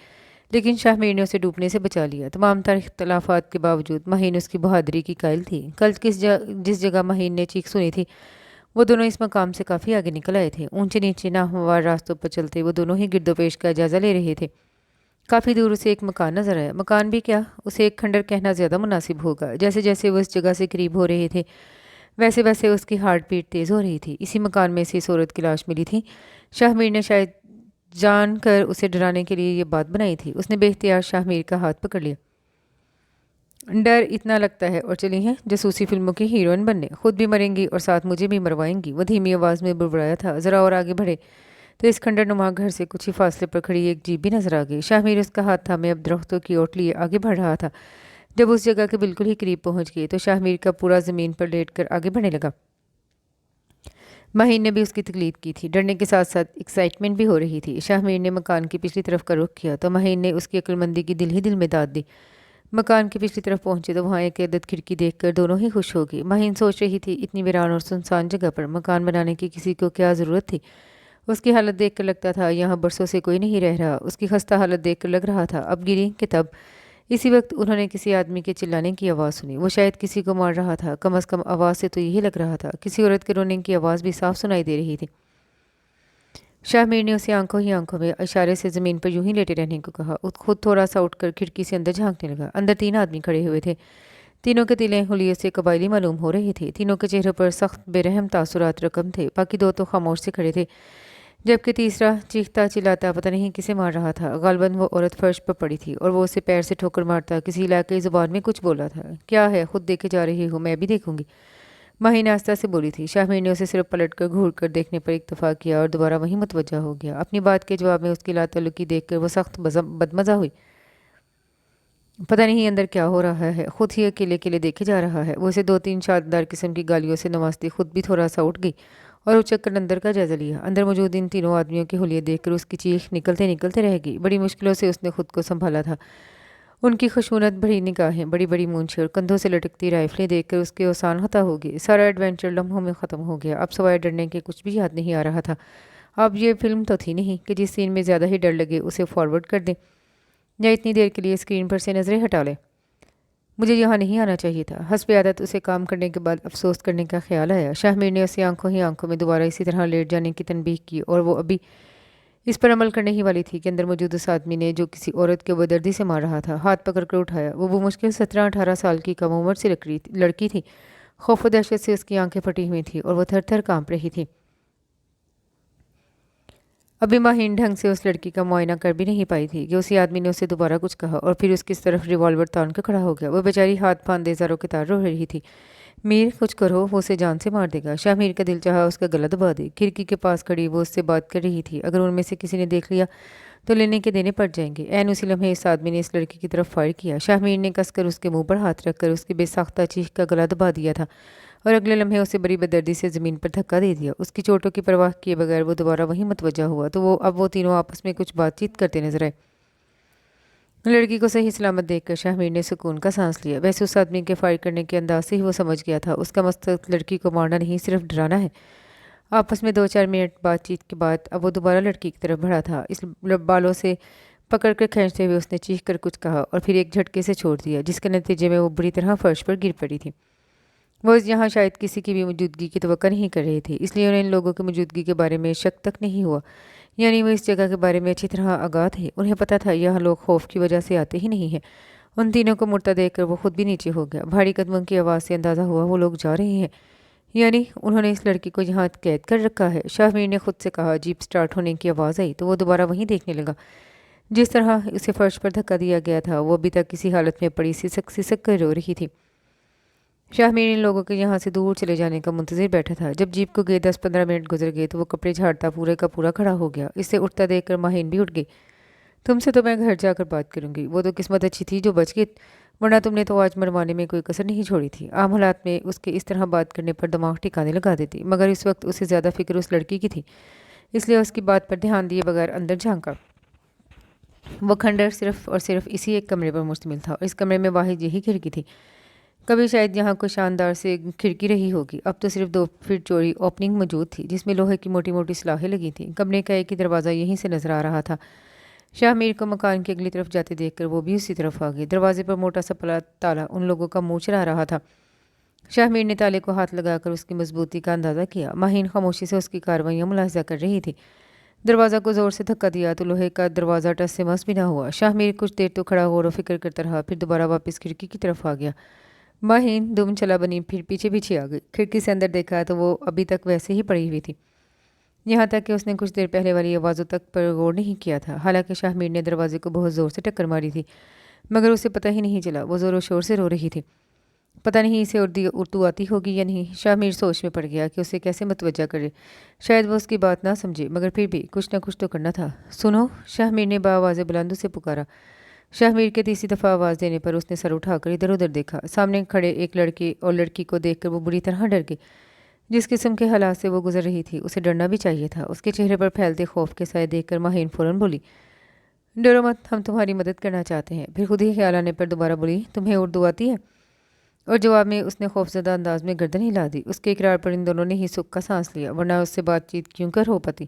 لیکن شاہ میر نے اسے ڈوبنے سے بچا لیا۔ تمام تر اختلافات کے باوجود ماہین اس کی بہادری کی قائل تھی۔ کل جس جگہ ماہین نے چیخ سنی تھی وہ دونوں اس مقام سے کافی آگے نکل آئے تھے۔ اونچے نیچے ناہموار راستوں پر چلتے وہ دونوں ہی گرد و پیش کا جائزہ لے رہے تھے۔ کافی دور اسے ایک مکان نظر آیا۔ مکان بھی کیا، اسے ایک کھنڈر کہنا زیادہ مناسب ہوگا۔ جیسے جیسے وہ اس جگہ سے قریب ہو رہے تھے ویسے ویسے اس کی ہارٹ بیٹ تیز ہو رہی تھی۔ اسی مکان میں سے اس عورت کی لاش ملی تھی۔ شاہ میر نے شاید جان کر اسے ڈرانے کے لیے یہ بات بنائی تھی۔ اس نے بے اختیار شاہ میر کا ہاتھ پکڑ لیا۔ ڈر اتنا لگتا ہے اور چلی ہیں جاسوسی فلموں کی ہیروئن بننے، خود بھی مریں گی اور ساتھ مجھے بھی مروائیں گی۔ وہ دھیمی آواز میں بڑبڑایا تھا۔ ذرا اور آگے بڑھے تو اس کھنڈر نما گھر سے کچھ ہی فاصلے پر کھڑی ایک جیپ بھی نظر آ گئی۔ شاہ میر اس کا ہاتھ تھامے اب درختوں کی اوٹ لیے آگے بڑھ رہا تھا۔ جب اس جگہ کے بالکل ہی قریب پہنچ گئے تو شاہ میر کا پورا زمین پر لیٹ کر آگے بڑھنے لگا۔ ماہین نے بھی اس کی تقلید کی تھی۔ ڈرنے کے ساتھ ساتھ ایکسائٹمنٹ بھی ہو رہی تھی۔ شاہ میر نے مکان کی پچھلی طرف کا رخ کیا تو ماہین نے اس کی عقل مندی کی دل ہی دل میں داد دی۔ مکان کی پچھلی طرف پہنچے تو وہاں ایک عدد کھڑکی دیکھ کر دونوں ہی خوش ہو گئی۔ ماہین سوچ رہی تھی اتنی ویران اور سنسان جگہ پر مکان بنانے کی کسی کو کیا ضرورت تھی۔ اس کی حالت دیکھ کر لگتا تھا یہاں برسوں سے کوئی نہیں رہ رہا۔ اس کی خستہ حالت دیکھ کر لگ رہا تھا اب گری کہ تب۔ اسی وقت انہوں نے کسی آدمی کے چلانے کی آواز سنی۔ وہ شاید کسی کو مار رہا تھا، کم از کم آواز سے تو یہی لگ رہا تھا۔ کسی عورت کے رونے کی آواز بھی صاف سنائی دے رہی تھی۔ شاہ میر نے اسے آنکھوں میں اشارے سے زمین پر یوں ہی لیٹے رہنے کو کہا۔ خود تھوڑا سا اٹھ کر کھڑکی سے اندر جھانکنے لگا۔ اندر 3 آدمی کھڑے ہوئے تھے۔ تینوں کے تلے حلیے سے قبائلی معلوم ہو رہے تھے۔ تینوں کے چہروں پر سخت بے رحم تاثرات رقم تھے۔ باقی 2 تو خاموش سے کھڑے تھے، جبکہ تیسرا چیختا چلاتا پتہ نہیں کسے مار رہا تھا۔ غالباً وہ عورت فرش پر پڑی تھی اور وہ اسے پیر سے ٹھوکر مارتا کسی علاقائی زبان میں کچھ بولا تھا۔ کیا ہے، خود دیکھے جا رہی ہوں، میں بھی دیکھوں گی، ماہین آہستہ سے بولی تھی۔ شاہ میر نے اسے صرف پلٹ کر گھور کر دیکھنے پر اکتفا کیا اور دوبارہ وہیں متوجہ ہو گیا۔ اپنی بات کے جواب میں اس کی لا تعلقی دیکھ کر وہ سخت بدمزہ ہوئی۔ پتہ نہیں اندر کیا ہو رہا ہے، خود ہی اکیلے دیکھے جا رہا ہے۔ وہ اسے 2-3 شاندار قسم کی گالیوں سے نوازتی خود بھی تھوڑا سا اٹھ گئی اور اچک کر اندر کا جائزہ لیا۔ اندر موجود ان تینوں آدمیوں کے حلیے دیکھ کر اس کی چیخ نکلتے نکلتے رہ گئی۔ بڑی مشکلوں سے اس نے خود کو سنبھالا تھا۔ ان کی خشونت، بڑی نگاہیں، بڑی بڑی مونچھیں اور کندھوں سے لٹکتی رائفلیں دیکھ کر اس کے اوسان خطا ہو گئے۔ سارا ایڈونچر لمحوں میں ختم ہو گیا۔ اب سوائے ڈرنے کے کچھ بھی یاد نہیں آ رہا تھا۔ اب یہ فلم تو تھی نہیں کہ جس سین میں زیادہ ہی ڈر لگے اسے فارورڈ کر دیں یا اتنی دیر کے لیے اسکرین پر سے نظریں ہٹا لیں۔ مجھے یہاں نہیں آنا چاہیے تھا۔ حسب عادت اسے کام کرنے کے بعد افسوس کرنے کا خیال آیا۔ شاہ میر نے اسے آنکھوں ہی آنکھوں میں دوبارہ اسی طرح لیٹ جانے کی تنبیہ کی اور وہ ابھی اس پر عمل کرنے ہی والی تھی کہ اندر موجود اس آدمی نے، جو کسی عورت کے بدردی سے مار رہا تھا، ہاتھ پکڑ کر اٹھایا۔ وہ بمشکل 17-18 سال کی کم عمر سے لڑکی تھی۔ خوف و دہشت سے اس کی آنکھیں پھٹی ہوئی تھیں اور وہ تھر تھر کانپ رہی تھی۔ ابھی ماہین ڈھنگ سے اس لڑکی کا معائنہ کر بھی نہیں پائی تھی کہ اسی آدمی نے اسے دوبارہ کچھ کہا اور پھر اس کی طرف ریوالور تان کر کھڑا ہو گیا۔ وہ بیچاری ہاتھ باندھے زاروں کے تار رو رہی تھی۔ میر، کچھ کرو، وہ اسے جان سے مار دے گا۔ شاہ میر کا دل چاہا اس کا گلا دبا دے۔ کھڑکی کے پاس کھڑی وہ اس سے بات کر رہی تھی۔ اگر ان میں سے کسی نے دیکھ لیا تو لینے کے دینے پڑ جائیں گے۔ عین اسی لمحے اس آدمی نے اس لڑکی کی طرف فائر کیا۔ شاہ میر نے کس کر اس کے منہ پر ہاتھ رکھ کر اس کی بے ساختہ چیخ کا گلا دبا دیا تھا اور اگلے لمحے اسے بڑی بدردی سے زمین پر دھکا دے دیا۔ اس کی چوٹوں کی پرواہ کیے بغیر وہ دوبارہ وہیں متوجہ ہوا تو اب وہ تینوں آپس میں کچھ بات چیت کرتے نظر آئے۔ لڑکی کو صحیح سلامت دیکھ کر شاہ میر نے سکون کا سانس لیا۔ ویسے اس آدمی کے فائر کرنے کے انداز سے ہی وہ سمجھ گیا تھا اس کا مقصد لڑکی کو مارنا نہیں، صرف ڈرانا ہے۔ آپس میں 2-4 منٹ بات چیت کے بعد اب وہ دوبارہ لڑکی کی طرف بڑھا تھا۔ اس بالوں سے پکڑ کر کھینچتے ہوئے اس نے چیخ کر کچھ کہا اور پھر ایک جھٹکے سے چھوڑ دیا، جس کے نتیجے میں وہ بری طرح فرش پر گر پڑی تھی۔ وہ یہاں شاید کسی کی بھی موجودگی کی توقع نہیں کر رہے تھے، اس لیے انہیں ان لوگوں کی موجودگی کے بارے میں شک تک نہیں ہوا۔ یعنی وہ اس جگہ کے بارے میں اچھی طرح آگاہ تھے۔ انہیں پتہ تھا یہاں لوگ خوف کی وجہ سے آتے ہی نہیں ہیں۔ ان تینوں کو مڑتا دیکھ کر وہ خود بھی نیچے ہو گیا۔ بھاری قدموں کی آواز سے اندازہ ہوا وہ لوگ جا رہے ہیں، یعنی انہوں نے اس لڑکی کو یہاں قید کر رکھا ہے۔ شاہ میر نے خود سے کہا۔ جیپ سٹارٹ ہونے کی آواز آئی تو وہ دوبارہ وہیں دیکھنے لگا جس طرح اسے فرش پر دھکا دیا گیا تھا۔ وہ ابھی تک کسی حالت میں پڑی سسک سسک کر رو رہی تھی۔ شاہ میر ان لوگوں کے یہاں سے دور چلے جانے کا منتظر بیٹھا تھا۔ جب جیپ کو گئے 10-15 منٹ گزر گئے تو وہ کپڑے جھاڑتا پورے کا پورا کھڑا ہو گیا۔ اس سے اٹھتا دیکھ کر ماہین بھی اٹھ گئی۔ تم سے تو میں گھر جا کر بات کروں گی۔ وہ تو قسمت اچھی تھی جو بچ گئی، ورنہ تم نے تو آج مروانے میں کوئی کسر نہیں چھوڑی تھی۔ عام حالات میں اس کے اس طرح بات کرنے پر دماغ ٹھکانے لگا دیتی، مگر اس وقت اسے زیادہ فکر اس لڑکی کی تھی، اس لیے اس کی بات پر دھیان دیے بغیر اندر جھانکا۔ وہ کھنڈر صرف اور صرف اسی ایک کمرے پر مشتمل تھا اور اس کمرے میں واحد یہی کھڑکی تھی۔ کبھی شاید یہاں کوئی شاندار سے کھڑکی رہی ہوگی، اب تو صرف 2 فٹ چوڑی اوپننگ موجود تھی جس میں لوہے کی موٹی موٹی سلاخیں لگی تھیں۔ کمرے کا ایک ہی دروازہ یہیں سے نظر آ رہا تھا۔ شاہ میر کو مکان کی اگلی طرف جاتے دیکھ کر وہ بھی اسی طرف آ گئے۔ دروازے پر موٹا سا تالا ان لوگوں کا منہ چڑھا رہا تھا۔ شاہ میر نے تالے کو ہاتھ لگا کر اس کی مضبوطی کا اندازہ کیا۔ ماہین خاموشی سے اس کی کارروائیاں ملاحظہ کر رہی تھی۔ دروازہ کو زور سے دھکا دیا تو لوہے کا دروازہ ٹس سے مس بھی نہ ہوا۔ شاہ میر کچھ دیر تو کھڑا غور و فکر کرتا رہا، پھر دوبارہ واپس کھڑکی کی طرف آ گیا۔ ماہین دم چلا بنی پھر پیچھے پیچھے آ گئی۔ کھڑکی سے اندر دیکھا تو وہ ابھی تک ویسے ہی پڑی ہوئی تھی، یہاں تک کہ اس نے کچھ دیر پہلے والی آوازوں تک پر غور نہیں کیا تھا۔ حالانکہ شاہ میر نے دروازے کو بہت زور سے ٹکر ماری تھی، مگر اسے پتہ ہی نہیں چلا۔ وہ زور و شور سے رو رہی تھی۔ پتہ نہیں اسے اردو آتی ہوگی یا نہیں۔ شاہ میر سوچ میں پڑ گیا کہ اسے کیسے متوجہ کرے۔ شاید وہ اس کی بات نہ سمجھے، مگر پھر بھی کچھ نہ کچھ تو کرنا تھا۔ سنو، شاہ میر نے بآواز بلند سے پکارا۔ شاہ میر کے تیسری دفعہ آواز دینے پر اس نے سر اٹھا کر ادھر ادھر دیکھا۔ سامنے کھڑے ایک لڑکے اور لڑکی کو دیکھ کر وہ بری طرح ڈر گئی۔ جس قسم کے حالات سے وہ گزر رہی تھی اسے ڈرنا بھی چاہیے تھا۔ اس کے چہرے پر پھیلتے خوف کے سائے دیکھ کر ماہین فوراً بولی، ڈرو مت، ہم تمہاری مدد کرنا چاہتے ہیں۔ پھر خود ہی خیال آنے پر دوبارہ بولی، تمہیں اردو آتی ہے؟ اور جواب میں اس نے خوفزدہ انداز میں گردن ہلا دی۔ اس کے اقرار پر ان دونوں نے ہی سکھ کا سانس لیا، ورنہ اس سے بات چیت کیوں کر ہو پاتی۔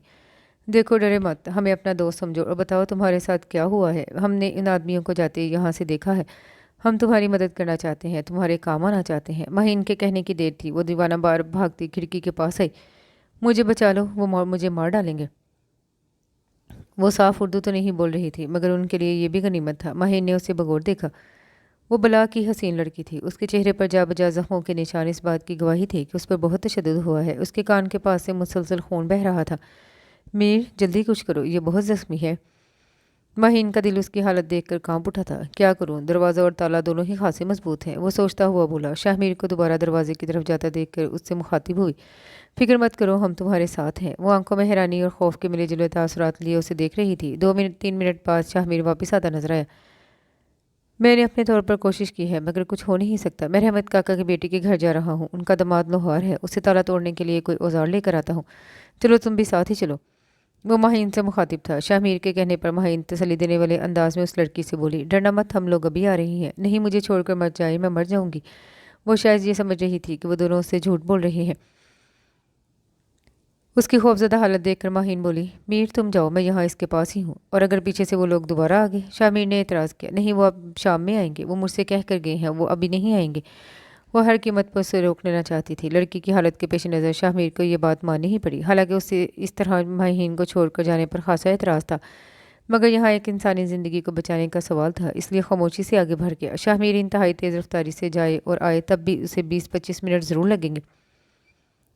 دیکھو، ڈرے مت، ہمیں اپنا دوست سمجھو اور بتاؤ تمہارے ساتھ کیا ہوا ہے۔ ہم نے ان آدمیوں کو جاتے یہاں سے دیکھا ہے۔ ہم تمہاری مدد کرنا چاہتے ہیں، تمہارے کام آنا چاہتے ہیں۔ ماہین کے کہنے کی دیر تھی، وہ دیوانہ بار بھاگتی کھڑکی کے پاس آئی۔ مجھے بچا لو، وہ مجھے مار ڈالیں گے۔ وہ صاف اردو تو نہیں بول رہی تھی، مگر ان کے لیے یہ بھی غنیمت تھا۔ ماہین نے اسے بغور دیکھا۔ وہ بلا کی حسین لڑکی تھی۔ اس کے چہرے پر جا بجا زخموں کے نشان اس بات کی گواہی تھے کہ اس پر بہت تشدد ہوا ہے۔ اس کے کان کے پاس سے مسلسل خون بہہ رہا تھا۔ میر، جلدی کچھ کرو، یہ بہت زخمی ہے۔ ماہین کا دل اس کی حالت دیکھ کر کانپ اٹھا تھا۔ کیا کروں، دروازہ اور تالا دونوں ہی خاصے مضبوط ہیں، وہ سوچتا ہوا بولا۔ شاہ میر کو دوبارہ دروازے کی طرف جاتا دیکھ کر اس سے مخاطب ہوئی، فکر مت کرو، ہم تمہارے ساتھ ہیں۔ وہ آنکھوں میں حیرانی اور خوف کے ملے جلے تاثرات لیے اسے دیکھ رہی تھی۔ 2-3 منٹ بعد شاہ میر واپس آتا نظر آیا۔ میں نے اپنے طور پر کوشش کی ہے مگر کچھ ہو نہیں سکتا۔ میں رحمت کاکا کی بیٹی کے گھر جا رہا ہوں، ان کا داماد لوہار ہے، اسے تالا توڑنے کے لیے کوئی اوزار لے کر آتا ہوں، چلو تم بھی ساتھ ہی چلو۔ وہ ماہین سے مخاطب تھا۔ شاہ میر کے کہنے پر ماہین تسلی دینے والے انداز میں اس لڑکی سے بولی، ڈرنا مت، ہم لوگ ابھی آ رہی ہیں، نہیں مجھے چھوڑ کر مت جائے، میں مر جاؤں گی۔ وہ شاید یہ سمجھ رہی تھی کہ وہ دونوں اس سے جھوٹ بول رہے ہیں۔ اس کی خوفزدہ حالت دیکھ کر ماہین بولی، میر تم جاؤ، میں یہاں اس کے پاس ہی ہوں، اور اگر پیچھے سے وہ لوگ دوبارہ آ گئے؟ شاہ میر نے اعتراض کیا، نہیں وہ اب شام میں آئیں گے، وہ مجھ سے کہہ کر گئے ہیں وہ ابھی نہیں آئیں گے۔ وہ ہر قیمت پر اسے روک لینا چاہتی تھی۔ لڑکی کی حالت کے پیش نظر شاہ میر کو یہ بات ماننی ہی پڑی، حالانکہ اسے اس طرح ماہین کو چھوڑ کر جانے پر خاصا اعتراض تھا، مگر یہاں ایک انسانی زندگی کو بچانے کا سوال تھا، اس لیے خاموشی سے آگے بڑھ گیا۔ شاہ میر انتہائی تیز رفتاری سے جائے اور آئے تب بھی اسے 20-25 منٹ ضرور لگیں گے۔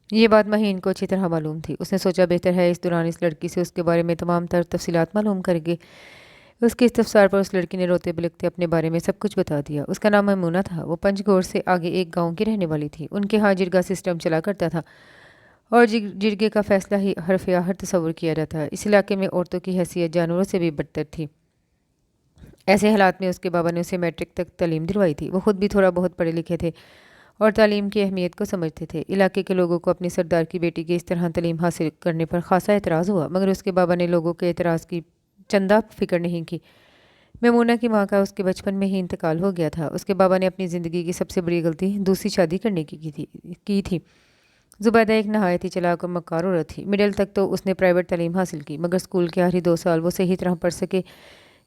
یہ بات ماہین کو اچھی طرح معلوم تھی۔ اس نے سوچا بہتر ہے اس دوران اس لڑکی سے اس کے بارے میں تمام تر تفصیلات معلوم کر کے۔ اس کے استفسار پر اس لڑکی نے روتے بلکتے اپنے بارے میں سب کچھ بتا دیا۔ اس کا نام میمونہ تھا، وہ پنج گور سے آگے ایک گاؤں کی رہنے والی تھی۔ ان کے ہاں جرگہ سسٹم چلا کرتا تھا اور جرگے کا فیصلہ ہی حرف آخر تصور کیا جاتا۔ اس علاقے میں عورتوں کی حیثیت جانوروں سے بھی بدتر تھی۔ ایسے حالات میں اس کے بابا نے اسے میٹرک تک تعلیم دلوائی تھی۔ وہ خود بھی تھوڑا بہت پڑھے لکھے تھے اور تعلیم کی اہمیت کو سمجھتے تھے۔ علاقے کے لوگوں کو اپنی سردار کی بیٹی کے اس طرح تعلیم حاصل کرنے پر خاصا اعتراض ہوا، مگر اس کے بابا نے لوگوں کے اعتراض کی چندہ فکر نہیں کی۔ میمونہ کی ماں کا اس کے بچپن میں ہی انتقال ہو گیا تھا۔ اس کے بابا نے اپنی زندگی کی سب سے بڑی غلطی دوسری شادی کرنے کی تھی۔ زبیدہ ایک نہایت ہی چلاک اور مکار عورت تھی۔ مڈل تک تو اس نے پرائیویٹ تعلیم حاصل کی، مگر اسکول کے آخری 2 سال وہ صحیح طرح پڑھ سکے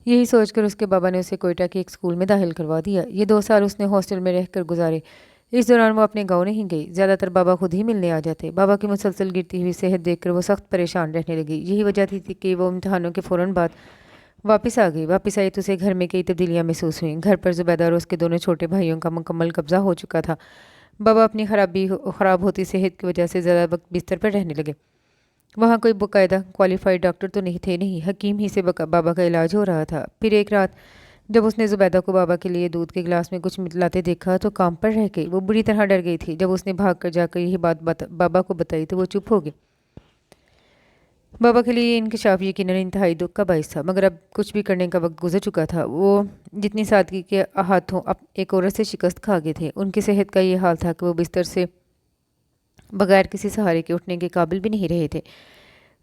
یہی سوچ کر اس کے بابا نے اسے کوئٹہ کے ایک اسکول میں داخل کروا دیا۔ یہ 2 سال اس نے ہاسٹل میں رہ کر گزارے۔ اس دوران وہ اپنے گاؤں نہیں گئی، زیادہ تر بابا خود ہی ملنے آ جاتے۔ بابا کی مسلسل گرتی ہوئی صحت دیکھ کر وہ سخت پریشان رہنے لگی۔ یہی وجہ تھی کہ وہ امتحانوں کے فوراً بعد واپس آ گئی۔ واپس آئی تو اسے گھر میں کئی تبدیلیاں محسوس ہوئیں۔ گھر پر زبیدہ اور اس کے دونوں چھوٹے بھائیوں کا مکمل قبضہ ہو چکا تھا۔ بابا اپنی خراب ہوتی صحت کی وجہ سے زیادہ وقت بستر پر رہنے لگے۔ وہاں کوئی باقاعدہ کوالیفائڈ ڈاکٹر تو تھے نہیں، حکیم ہی سے بابا کا علاج ہو رہا تھا۔ پھر ایک رات جب اس نے زبیدہ کو بابا کے لیے دودھ کے گلاس میں کچھ ملاتے دیکھا تو کام پر رہ گئی۔ وہ بری طرح ڈر گئی تھی۔ جب اس نے بھاگ کر جا کر یہی بات بابا کو بتائی تو وہ چپ ہو گئے۔ بابا کے لیے یہ انکشاف یقیناً انتہائی دکھ کا باعث تھا، مگر اب کچھ بھی کرنے کا وقت گزر چکا تھا۔ وہ جتنی سادگی کے ہاتھوں ایک عورت سے شکست کھا گئے تھے۔ ان کی صحت کا یہ حال تھا کہ وہ بستر سے بغیر کسی سہارے کے اٹھنے کے قابل بھی نہیں رہے تھے۔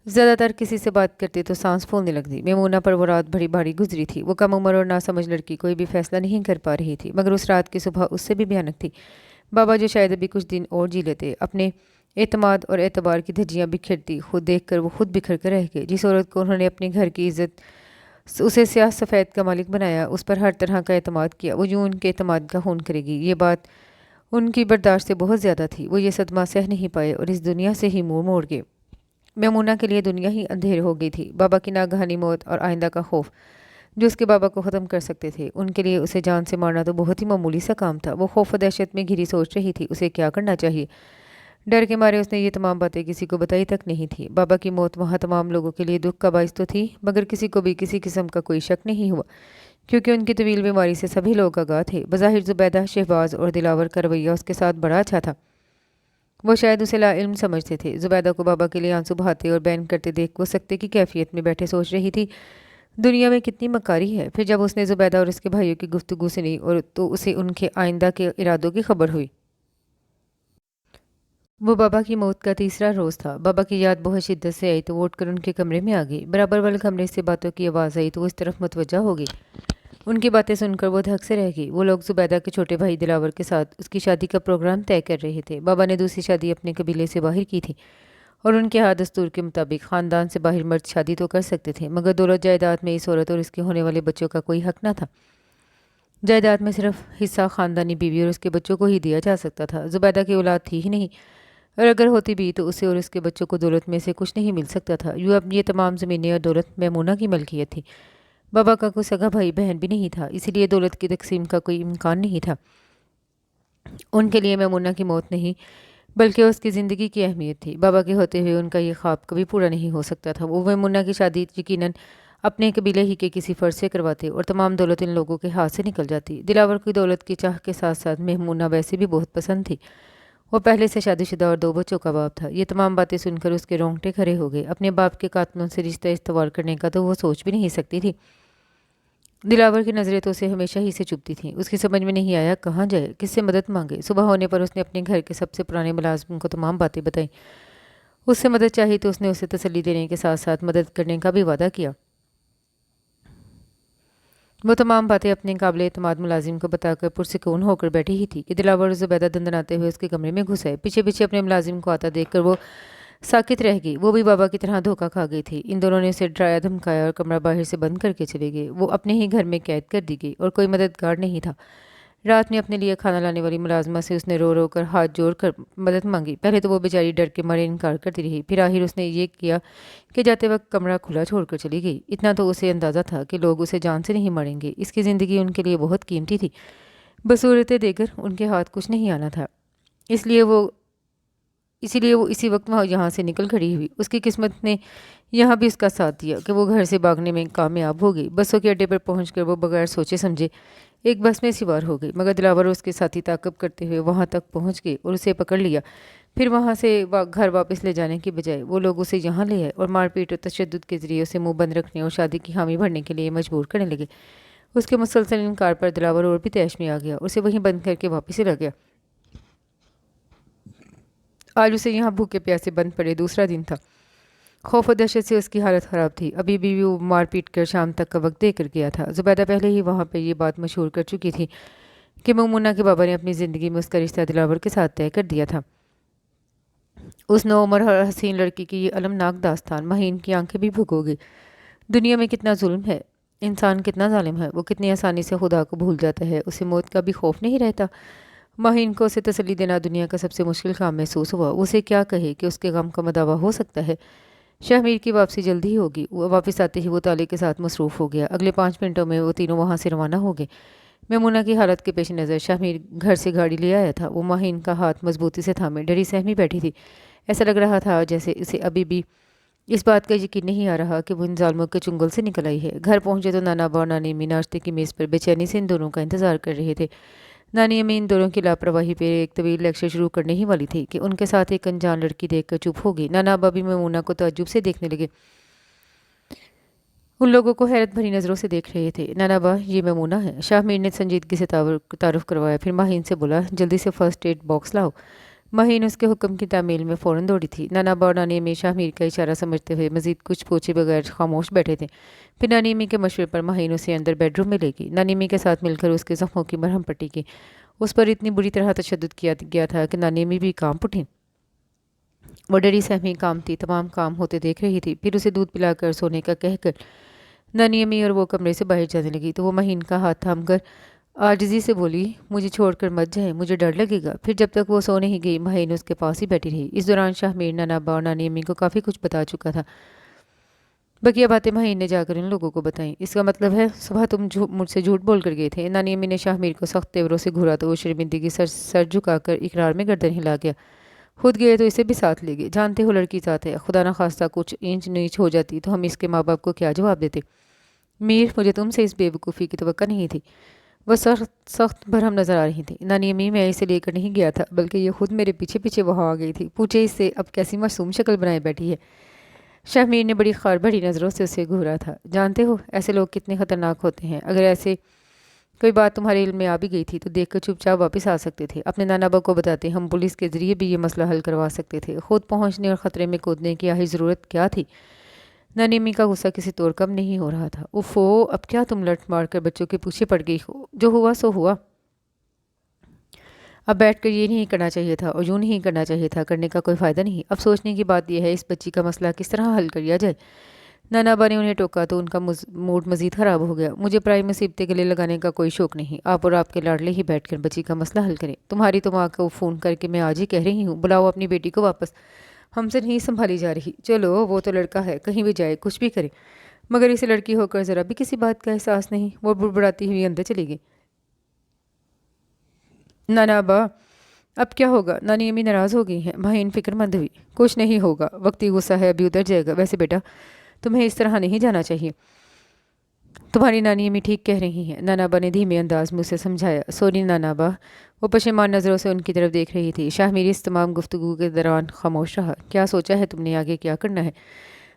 زیادہ تر کسی سے بات کرتے تو سانس پھولنے لگتی۔ میمونہ پر وہ رات بڑی بھاری گزری تھی۔ وہ کم عمر اور ناسمجھ لڑکی کوئی بھی فیصلہ نہیں کر پا رہی تھی، مگر اس رات کی صبح اس سے بھی بھیانک تھی۔ بابا جو شاید ابھی کچھ دن اور جی لیتے، اپنے اعتماد اور اعتبار کی دھجیاں بکھرتی خود دیکھ کر وہ خود بکھر کر رہ گئے۔ جس عورت کو انہوں نے اپنے گھر کی عزت، اسے سیاہ سفید کا مالک بنایا، اس پر ہر طرح کا اعتماد کیا، وہ یوں ان کے اعتماد کا خون کرے گی، یہ بات ان کی برداشت سے بہت زیادہ تھی۔ وہ یہ صدمہ سہ نہیں پائے اور اس دنیا سے ہی منہ موڑ گئے۔ میمونہ کے لیے دنیا ہی اندھیر ہو گئی تھی۔ بابا کی ناگہانی موت اور آئندہ کا خوف جو اس کے بابا کو ختم کر سکتے تھے، ان کے لیے اسے جان سے مارنا تو بہت ہی معمولی سا کام تھا۔ وہ خوف و دہشت میں گھری سوچ رہی تھی اسے کیا کرنا چاہیے۔ ڈر کے مارے اس نے یہ تمام باتیں کسی کو بتائی تک نہیں تھی۔ بابا کی موت وہاں تمام لوگوں کے لیے دکھ کا باعث تو تھی، مگر کسی کو بھی کسی قسم کا کوئی شک نہیں ہوا، کیونکہ ان کی طویل بیماری سے سبھی لوگ آگاہ تھے۔ بظاہر زبیدہ، شہباز اور دلاور کا رویہ اس کے ساتھ بڑا اچھا تھا۔ وہ شاید اسے لا علم سمجھتے تھے۔ زبیدہ کو بابا کے لیے آنسو بہاتے اور بین کرتے دیکھ وہ سکتے کی کیفیت میں بیٹھے سوچ رہی تھی، دنیا میں کتنی مکاری ہے۔ پھر جب اس نے زبیدہ اور اس کے بھائیوں کی گفتگو سنی اور تو اسے ان کے آئندہ کے ارادوں کی خبر ہوئی۔ وہ بابا کی موت کا تیسرا روز تھا۔ بابا کی یاد بہت شدت سے آئی تو وہ اٹھ کر ان کے کمرے میں آ گئی۔ برابر والے کمرے سے باتوں کی آواز آئی تو وہ اس طرف متوجہ ہو گئی۔ ان کی باتیں سن کر وہ دھک سے رہ گئی۔ وہ لوگ زبیدہ کے چھوٹے بھائی دلاور کے ساتھ اس کی شادی کا پروگرام طے کر رہے تھے۔ بابا نے دوسری شادی اپنے قبیلے سے باہر کی تھی اور ان کے ہاں دستور کے مطابق خاندان سے باہر مرد شادی تو کر سکتے تھے، مگر دولت جائیداد میں اس عورت اور اس کے ہونے والے بچوں کا کوئی حق نہ تھا۔ جائیداد میں صرف حصہ خاندانی بیوی اور اس کے بچوں کو ہی دیا جا سکتا تھا۔ زبیدہ کی اولاد تھی ہی نہیں، اور اگر ہوتی بھی تو اسے اور اس کے بچوں کو دولت میں سے کچھ نہیں مل سکتا تھا۔ یوں اب یہ تمام زمینیں اور دولت میمونہ کی ملکیت تھی۔ بابا کا کوئی سگا بھائی بہن بھی نہیں تھا، اسی لیے دولت کی تقسیم کا کوئی امکان نہیں تھا۔ ان کے لیے میمونہ کی موت نہیں بلکہ اس کی زندگی کی اہمیت تھی۔ بابا کے ہوتے ہوئے ان کا یہ خواب کبھی پورا نہیں ہو سکتا تھا۔ وہ میمونہ کی شادی یقیناً اپنے قبیلے ہی کے کسی فرد سے کرواتے اور تمام دولت ان لوگوں کے ہاتھ سے نکل جاتی۔ دلاور کی دولت کی چاہ کے ساتھ ساتھ میمونہ ویسے بھی بہت پسند تھی۔ وہ پہلے سے شادی شدہ اور 2 بچوں کا باپ تھا۔ یہ تمام باتیں سن کر اس کے رونگٹے کھڑے ہو گئے۔ اپنے باپ کے قاتلوں سے رشتہ استوار کرنے کا تو وہ سوچ بھی نہیں سکتی تھی۔ دلاور کی نظریں تو اسے ہمیشہ ہی سے چبھتی تھیں۔ اس کی سمجھ میں نہیں آیا کہاں جائے، کس سے مدد مانگے۔ صبح ہونے پر اس نے اپنے گھر کے سب سے پرانے ملازم کو تمام باتیں بتائیں۔ اس سے مدد چاہی تو اس نے اسے تسلی دینے کے ساتھ ساتھ مدد کرنے کا بھی وعدہ کیا۔ وہ تمام باتیں اپنے قابل اعتماد ملازم کو بتا کر پرسکون ہو کر بیٹھی ہی تھی کہ دلاور اور زبیدہ دندناتے ہوئے اس کے کمرے میں گھس آئے۔ پیچھے پیچھے اپنے ملازم کو آتا دیکھ کر وہ ساکت رہ گئی۔ وہ بھی بابا کی طرح دھوکہ کھا گئی تھی۔ ان دونوں نے اسے ڈرایا دھمکایا اور کمرہ باہر سے بند کر کے چلے گئے۔ وہ اپنے ہی گھر میں قید کر دی گئی اور کوئی مددگار نہیں تھا۔ رات میں اپنے لیے کھانا لانے والی ملازمہ سے اس نے رو رو کر ہاتھ جوڑ کر مدد مانگی۔ پہلے تو وہ بیچاری ڈر کے مارے انکار کرتی رہی، پھر آخر اس نے یہ کیا کہ جاتے وقت کمرہ کھلا چھوڑ کر چلی گئی۔ اتنا تو اسے اندازہ تھا کہ لوگ اسے جان سے نہیں ماریں گے۔ اس کی زندگی ان کے لیے بہت قیمتی تھی، بصورت دیگر ان کے ہاتھ کچھ نہیں آنا تھا۔ اسی لیے وہ اسی وقت وہاں یہاں سے نکل کھڑی ہوئی۔ اس کی قسمت نے یہاں بھی اس کا ساتھ دیا کہ وہ گھر سے بھاگنے میں کامیاب ہو گئی۔ بسوں کے اڈے پر پہنچ کر وہ بغیر سوچے سمجھے ایک بس میں سوار ہو گئی، مگر دلاور اس کے ساتھی تعقب کرتے ہوئے وہاں تک پہنچ گئے اور اسے پکڑ لیا۔ پھر وہاں سے گھر واپس لے جانے کی بجائے وہ لوگ اسے یہاں لے آئے اور مار پیٹ اور تشدد کے ذریعے اسے منہ بند رکھنے اور شادی کی حامی بھرنے کے لیے مجبور کرنے لگے۔ اس کے مسلسل انکار پر دلاور اور بھی طیش میں آ گیا اور اسے وہیں بند کر کے واپس چلا گیا۔ آج اسے یہاں بھوکے پیاسے بند پڑے دوسرا دن تھا۔ خوف و دہشت سے اس کی حالت خراب تھی۔ ابھی بھی وہ مار پیٹ کر شام تک کا وقت دے کر گیا تھا۔ زبیدہ پہلے ہی وہاں پہ یہ بات مشہور کر چکی تھی کہ میمونہ کے بابا نے اپنی زندگی میں اس کا رشتہ دلاور کے ساتھ طے کر دیا تھا۔ اس نوعمر اور حسین لڑکی کی یہ المناک داستان مہین کی آنکھیں بھی بھگو گئی۔ دنیا میں کتنا ظلم ہے، انسان کتنا ظالم ہے، وہ کتنی آسانی سے خدا کو بھول جاتا ہے، اسے موت کا بھی خوف نہیں رہتا۔ مہین کو اسے تسلی دینا دنیا کا سب سے مشکل کام محسوس ہوا۔ اسے کیا کہے کہ اس کے غم کا مداوع ہو سکتا ہے۔ شاہمیر کی واپسی جلدی ہی ہوگی۔ وہ واپس آتے ہی وہ تالے کے ساتھ مصروف ہو گیا۔ اگلے 5 منٹوں میں وہ تینوں وہاں سے روانہ ہو گئے۔ میمونہ کی حالت کے پیش نظر شاہمیر گھر سے گاڑی لے آیا تھا۔ وہ مہین کا ہاتھ مضبوطی سے تھامے ڈری سہمی بیٹھی تھی۔ ایسا لگ رہا تھا جیسے اسے ابھی بھی اس بات کا یقین نہیں آ رہا کہ وہ ان ظالموں کے چنگل سے نکل آئی ہے۔ گھر پہنچے تو نانا با اور نانی امی ناشتے کی میز پر بے چینی سے ان دونوں کا انتظار کر رہے تھے۔ نانی امی ان دونوں کی لاپرواہی پہ ایک طویل لیکچر شروع کرنے ہی والی تھی کہ ان کے ساتھ ایک انجان لڑکی دیکھ کر چپ ہو گئی۔ نانا ابا بھی میمونہ کو تعجب سے دیکھنے لگے، ان لوگوں کو حیرت بھری نظروں سے دیکھ رہے تھے۔ نانا با، یہ میمونہ ہے۔ شاہمیر نے سنجیدگی سے تعارف کروایا، پھر مہین سے بولا، جلدی سے فرسٹ ایڈ باکس لاؤ۔ مہین اس کے حکم کی تعمیل میں فوراً دوڑی تھی۔ نانا با اور نانی امی شاہمیر کا اشارہ سمجھتے ہوئے مزید کچھ پوچھے بغیر خاموش بیٹھے تھے۔ پھر نانی امی کے مشورے پر مہین اسے اندر بیڈ روم میں لے گئی۔ نانی امی کے ساتھ مل کر اس کے زخموں کی مرہم پٹی کی۔ اس پر اتنی بری طرح تشدد کیا گیا تھا کہ نانی امی بھی کانپ اٹھیں۔ وہ ڈری سہمی کام تھی، تمام کام ہوتے دیکھ رہی تھی۔ پھر اسے دودھ پلا کر سونے کا کہہ کر نانی امی اور وہ کمرے سے باہر جانے لگی تو وہ مہین کا ہاتھ تھام کر عاجزی سے بولی، مجھے چھوڑ کر مت جائیں، مجھے ڈر لگے گا۔ پھر جب تک وہ سو نہیں گئی مہین اس کے پاس ہی بیٹھی رہی۔ اس دوران شاہمیر نانا با اور نانی امی کو کافی کچھ بتا چکا تھا۔ بقیہ باتیں مہین نے جا کر ان لوگوں کو بتائیں۔ اس کا مطلب ہے صبح تم مجھ سے جھوٹ بول کر گئے تھے۔ نانی امی نے شاہمیر کو سخت تیوروں سے گھورا تو وہ شرمندگی سر جھکا کر اقرار میں گردن ہلا گیا۔ خود گئے تو اسے بھی ساتھ لے گئے۔ جانتے ہو لڑکی ذات ہے، خدا نخواستہ کچھ اینچ نیچ ہو جاتی تو ہم اس کے ماں باپ کو کیا جواب دیتے۔ میر، مجھے تم سے اس بے وقوفی کی توقع نہیں تھی۔ وہ سخت برہم نظر آ رہی تھی۔ نانی امی، میں اسے لے کر نہیں گیا تھا بلکہ یہ خود میرے پیچھے پیچھے وہاں آ گئی تھی۔ پوچھے اس سے اب کیسی معصوم شکل بنائے بیٹھی ہے۔ شاہمیر نے بڑی خار بھری نظروں سے اسے گھورا تھا۔ جانتے ہو ایسے لوگ کتنے خطرناک ہوتے ہیں۔ اگر ایسے کوئی بات تمہارے علم میں آ بھی گئی تھی تو دیکھ کر چپ چاپ واپس آ سکتے تھے۔ اپنے نانا با کو بتاتے، ہم پولیس کے ذریعے بھی یہ مسئلہ حل کروا سکتے تھے۔ خود پہنچنے اور خطرے میں کودنے کی آہی ضرورت کیا تھی؟ نانی امی کا غصہ کسی طور کم نہیں ہو رہا تھا۔ اوفو، اب کیا تم لٹ مار کر بچوں کے پیچھے پڑ گئی ہو؟ جو ہوا سو ہوا۔ اب بیٹھ کر یہ نہیں کرنا چاہیے تھا اور یوں نہیں کرنا چاہیے تھا، کرنے کا کوئی فائدہ نہیں۔ اب سوچنے کی بات یہ ہے اس بچی کا مسئلہ کس طرح حل کیا جائے۔ نانا ابا نے انہیں ٹوکا تو ان کا موڈ مزید خراب ہو گیا۔ مجھے پرائی مصیبتیں گلے لگانے کا کوئی شوق نہیں۔ آپ اور آپ کے لاڈلے ہی بیٹھ کر بچی کا مسئلہ حل کریں۔ تمہاری تو ماں کو فون کر کے میں آج ہی کہہ رہی ہوں، بلاؤ اپنی بیٹی کو واپس، ہم سے نہیں سنبھالی جا رہی۔ چلو وہ تو لڑکا ہے، کہیں بھی جائے کچھ بھی کرے، مگر اسے لڑکی ہو کر ذرا بھی کسی بات کا احساس نہیں۔ وہ بڑبڑاتی ہوئی اندر چلی گئی۔ نانا ابا، اب کیا ہوگا؟ نانی امی ناراض ہو گئی ہیں۔ مہین فکر مند ہوئی۔ کچھ نہیں ہوگا، وقتی غصہ ہے، ابھی اتر جائے گا۔ ویسے بیٹا تمہیں اس طرح نہیں جانا چاہیے، تمہاری نانی امی ٹھیک کہہ رہی ہیں، نانا ابا نے دھیمے انداز میں اسے سمجھایا۔ سوری نانا ابا۔ وہ پشیمان نظروں سے ان کی طرف دیکھ رہی تھی۔ شاہمیر اس تمام گفتگو کے دوران خاموش رہا۔ کیا سوچا ہے تم نے، آگے کیا کرنا ہے؟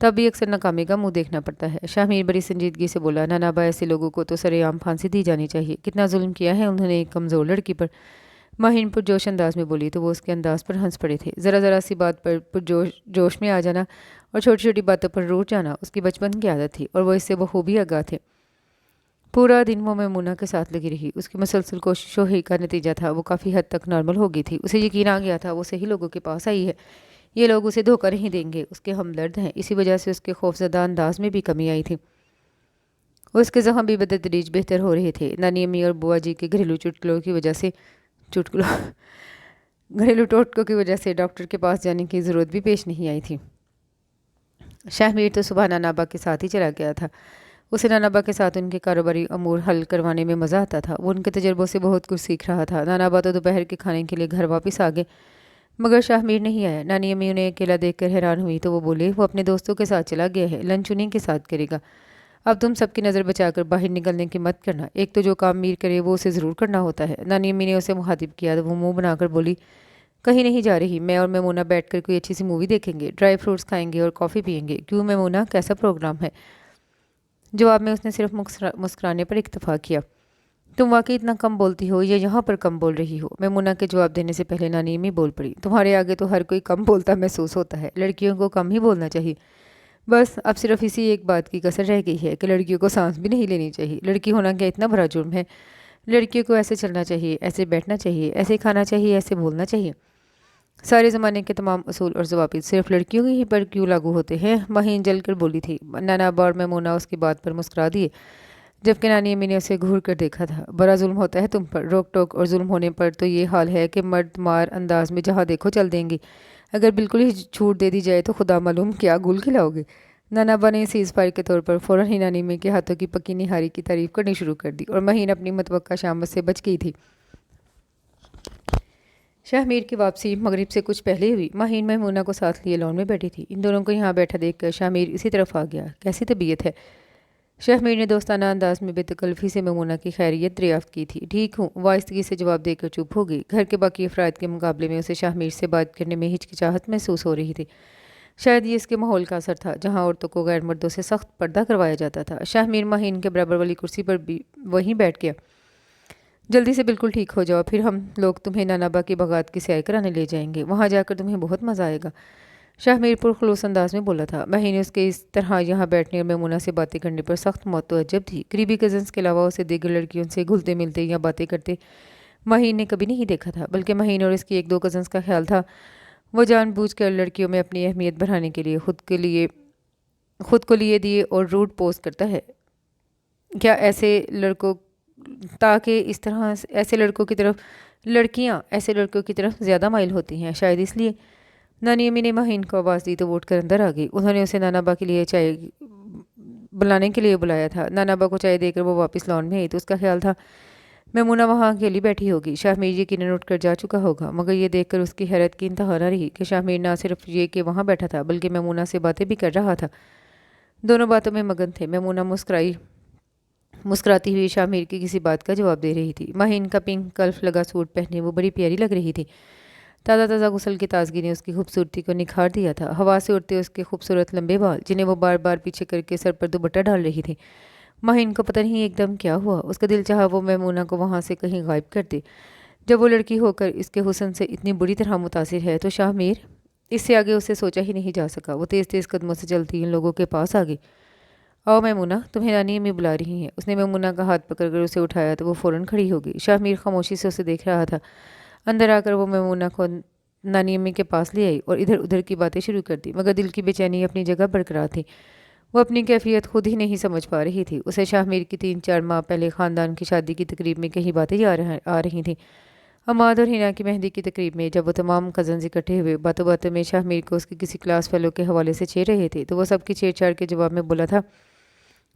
تب بھی اکثر ناکامی کا منہ دیکھنا پڑتا ہے۔ شاہ میر بڑی سنجیدگی سے بولا، نانا با ایسے لوگوں کو تو سر عام پھانسی دی جانی چاہیے، کتنا ظلم کیا ہے انہوں نے ایک کمزور لڑکی پر۔ مہین پرجوش انداز میں بولی تو وہ اس کے انداز پر ہنس پڑے تھے۔ ذرا ذرا سی بات پر جوش میں آ جانا اور چھوٹی چھوٹی باتوں پر روٹ جانا اس کی بچپن کی عادت تھی اور وہ اس سے بخوبی آگاہ تھے۔ پورا دن وہ میمونہ کے ساتھ لگی رہی۔ اس کی مسلسل کوششوں ہی کا نتیجہ تھا وہ کافی حد تک نارمل ہو گئی تھی۔ اسے یقین آ گیا تھا وہ صحیح لوگوں کے پاس آئی ہے، یہ لوگ اسے دھوکہ نہیں دیں گے، اس کے ہمدرد ہیں۔ اسی وجہ سے اس کے خوفزدہ انداز میں بھی کمی آئی تھی۔ اس کے زخم بھی بتدریج بہتر ہو رہے تھے۔ نانی امی اور بوا جی کے گھریلو ٹوٹکوں کی وجہ سے ڈاکٹر کے پاس جانے کی ضرورت بھی پیش نہیں آئی تھی۔ شاہ میر تو صبح نانا با کے ساتھ ہی چلا گیا تھا۔ اسے نانا با کے ساتھ ان کے کاروباری امور حل کروانے میں مزہ آتا تھا۔ وہ ان کے تجربوں سے بہت کچھ سیکھ رہا تھا۔ نانا با تو دوپہر کے کھانے کے لیے گھر واپس آ گئے مگر شاہ میر نہیں آیا۔ نانی امی انہیں اکیلا دیکھ کر حیران ہوئی تو وہ بولے، وہ اپنے دوستوں کے ساتھ چلا گیا ہے، لنچ انہیں کے ساتھ کرے گا۔ اب تم سب کی نظر بچا کر باہر نکلنے کی مت کرنا، ایک تو جو کام میر کرے وہ اسے ضرور کرنا ہوتا ہے۔ نانی امی نے اسے مخاطب کیا تو وہ منہ بنا کر بولی، کہیں نہیں جا رہی، میں اور میمونہ بیٹھ کر کوئی اچھی سی مووی دیکھیں گے، ڈرائی فروٹس کھائیں گے اور کافی پئیں گے۔ کیوں میمونہ، کیسا پروگرام ہے؟ جواب میں اس نے صرف مسکرانے پر اکتفا کیا۔ تم واقعی اتنا کم بولتی ہو یا یہاں پر کم بول رہی ہو؟ میمونہ کے جواب دینے سے پہلے نانی امی بول پڑی، تمہارے آگے تو ہر کوئی کم بولتا محسوس ہوتا ہے، لڑکیوں کو کم ہی بولنا چاہیے۔ بس اب صرف اسی ایک بات کی کسر رہ گئی ہے کہ لڑکیوں کو سانس بھی نہیں لینی چاہیے۔ لڑکی ہونا کیا اتنا بڑا جرم ہے؟ لڑکیوں کو ایسے چلنا چاہیے، ایسے بیٹھنا چاہیے، ایسے کھانا چاہیے، ایسے بولنا چاہیے۔ سارے زمانے کے تمام اصول اور ضوابط صرف لڑکیوں ہی پر کیوں لاگو ہوتے ہیں؟ مہین جل کر بولی تھی۔ نانا ابا اور میمونہ اس کی بات پر مسکرا دیے جبکہ نانی امی نے اسے گھور کر دیکھا تھا۔ بڑا ظلم ہوتا ہے تم پر، روک ٹوک اور ظلم ہونے پر تو یہ حال ہے کہ مرد مار انداز میں جہاں دیکھو چل دیں گی، اگر بالکل ہی چھوٹ دے دی جائے تو خدا معلوم کیا گل کھلاؤ گے۔ نانا ابا نے سیز فائر کے طور پر فوراً ہی نانی امی کے ہاتھوں کی پکی نہاری کی تعریف کرنی شروع کر دی اور مہین اپنی متوقع شامت سے بچ گئی تھی۔ شاہ میر کی واپسی مغرب سے کچھ پہلے ہوئی۔ مہین میمونہ کو ساتھ لیے لان میں بیٹھی تھی۔ ان دونوں کو یہاں بیٹھا دیکھ کر شاہ میر اسی طرف آ گیا۔ کیسی طبیعت ہے؟ شاہ میر نے دوستانہ انداز میں بے تکلفی سے میمونہ کی خیریت دریافت کی تھی۔ ٹھیک ہوں، وہ آہستگی سے جواب دے کر چپ ہو گئی۔ گھر کے باقی افراد کے مقابلے میں اسے شاہ میر سے بات کرنے میں ہچکچاہٹ محسوس ہو رہی تھی۔ شاید یہ اس کے ماحول کا اثر تھا جہاں عورتوں کو غیر مردوں سے سخت پردہ کروایا جاتا تھا۔ شاہ میر مہین کے برابر والی کرسی پر بھی وہیں بیٹھ گیا۔ جلدی سے بالکل ٹھیک ہو جاؤ، پھر ہم لوگ تمہیں نانا با کی باغات کی سیر کرانے لے جائیں گے، وہاں جا کر تمہیں بہت مزہ آئے گا، شاہ میر پرخلوص انداز میں بولا تھا۔ مہین اس کے اس طرح یہاں بیٹھنے اور میمونہ سے باتیں کرنے پر سخت متعجب تھی۔ قریبی کزنس کے علاوہ اسے دیگر لڑکیوں سے گھلتے ملتے یا باتیں کرتے مہین نے کبھی نہیں دیکھا تھا، بلکہ مہین اور اس کی ایک دو کزنس کا خیال تھا وہ جان بوجھ کر لڑکیوں میں اپنی اہمیت بڑھانے کے لیے خود کو لیے دیے اور روڈ پوز کرتا ہے کیا ایسے لڑکوں تاکہ اس طرح ایسے لڑکوں کی طرف لڑکیاں ایسے لڑکوں کی طرف زیادہ مائل ہوتی ہیں، شاید اس لیے۔ نانی امی نے مہین کو آواز دی تو وہ اٹھ کر اندر آ گئی۔ انہوں نے اسے نانا با کے لیے چائے بلانے کے لیے بلایا تھا۔ نانا با کو چائے دے کر وہ واپس لان میں آئی تو اس کا خیال تھا میمونہ وہاں اکیلی بیٹھی ہوگی۔ شاہ میر یقیناً اٹھ کر جا چکا ہوگا، مگر یہ دیکھ کر اس کی حیرت کی انتہا نہ رہی کہ شاہ میر نہ صرف یہ کہ وہاں بیٹھا تھا بلکہ میمونہ سے باتیں بھی کر رہا تھا۔ دونوں باتوں میں مگن تھے۔ میمونہ مسکراتی ہوئی شاہ میر کی کسی بات کا جواب دے رہی تھی۔ مہین کا پنک کلف لگا سوٹ پہنے وہ بڑی پیاری لگ رہی تھی۔ تازہ تازہ غسل کی تازگی نے اس کی خوبصورتی کو نکھار دیا تھا۔ ہوا سے اڑتے اس کے خوبصورت لمبے بال جنہیں وہ بار بار پیچھے کر کے سر پر دوپٹہ ڈال رہی تھی۔ مہین کو پتہ نہیں ایک دم کیا ہوا، اس کا دل چاہا وہ میمونہ کو وہاں سے کہیں غائب کر دے۔ جب وہ لڑکی ہو کر اس کے حسن سے اتنی بری طرح متاثر ہے تو شاہ میر اس سے آگے اسے سوچا ہی نہیں جا سکا۔ وہ تیز تیز قدموں سے چلتی ان لوگوں کے پاس آ گئی۔ آؤ میمونہ، تمہیں نانی امی بلا رہی ہیں۔ اس نے میمونہ کا ہاتھ پکڑ کر اسے اٹھایا تو وہ فوراً کھڑی ہو گئی۔ شاہ میر خاموشی سے اسے دیکھ رہا تھا۔ اندر آ کر وہ میمونہ کو نانی امی کے پاس لے آئی اور ادھر ادھر کی باتیں شروع کر دی، مگر دل کی بے چینی اپنی جگہ برقرار تھی۔ وہ اپنی کیفیت خود ہی نہیں سمجھ پا رہی تھی۔ اسے شاہ میر کی 3-4 ماہ پہلے خاندان کی شادی کی تقریب میں کہیں باتیں آ رہی تھیں۔ عماد اور ہینا کی مہندی کی تقریب میں جب وہ تمام کزنز اکٹھے ہوئے باتوں باتوں میں شاہ میر کو اس کی کسی کلاس فیلو کے حوالے سے چھیڑ رہے تھے تو وہ سب کی چھیڑ چھاڑ کے جواب میں بولا تھا،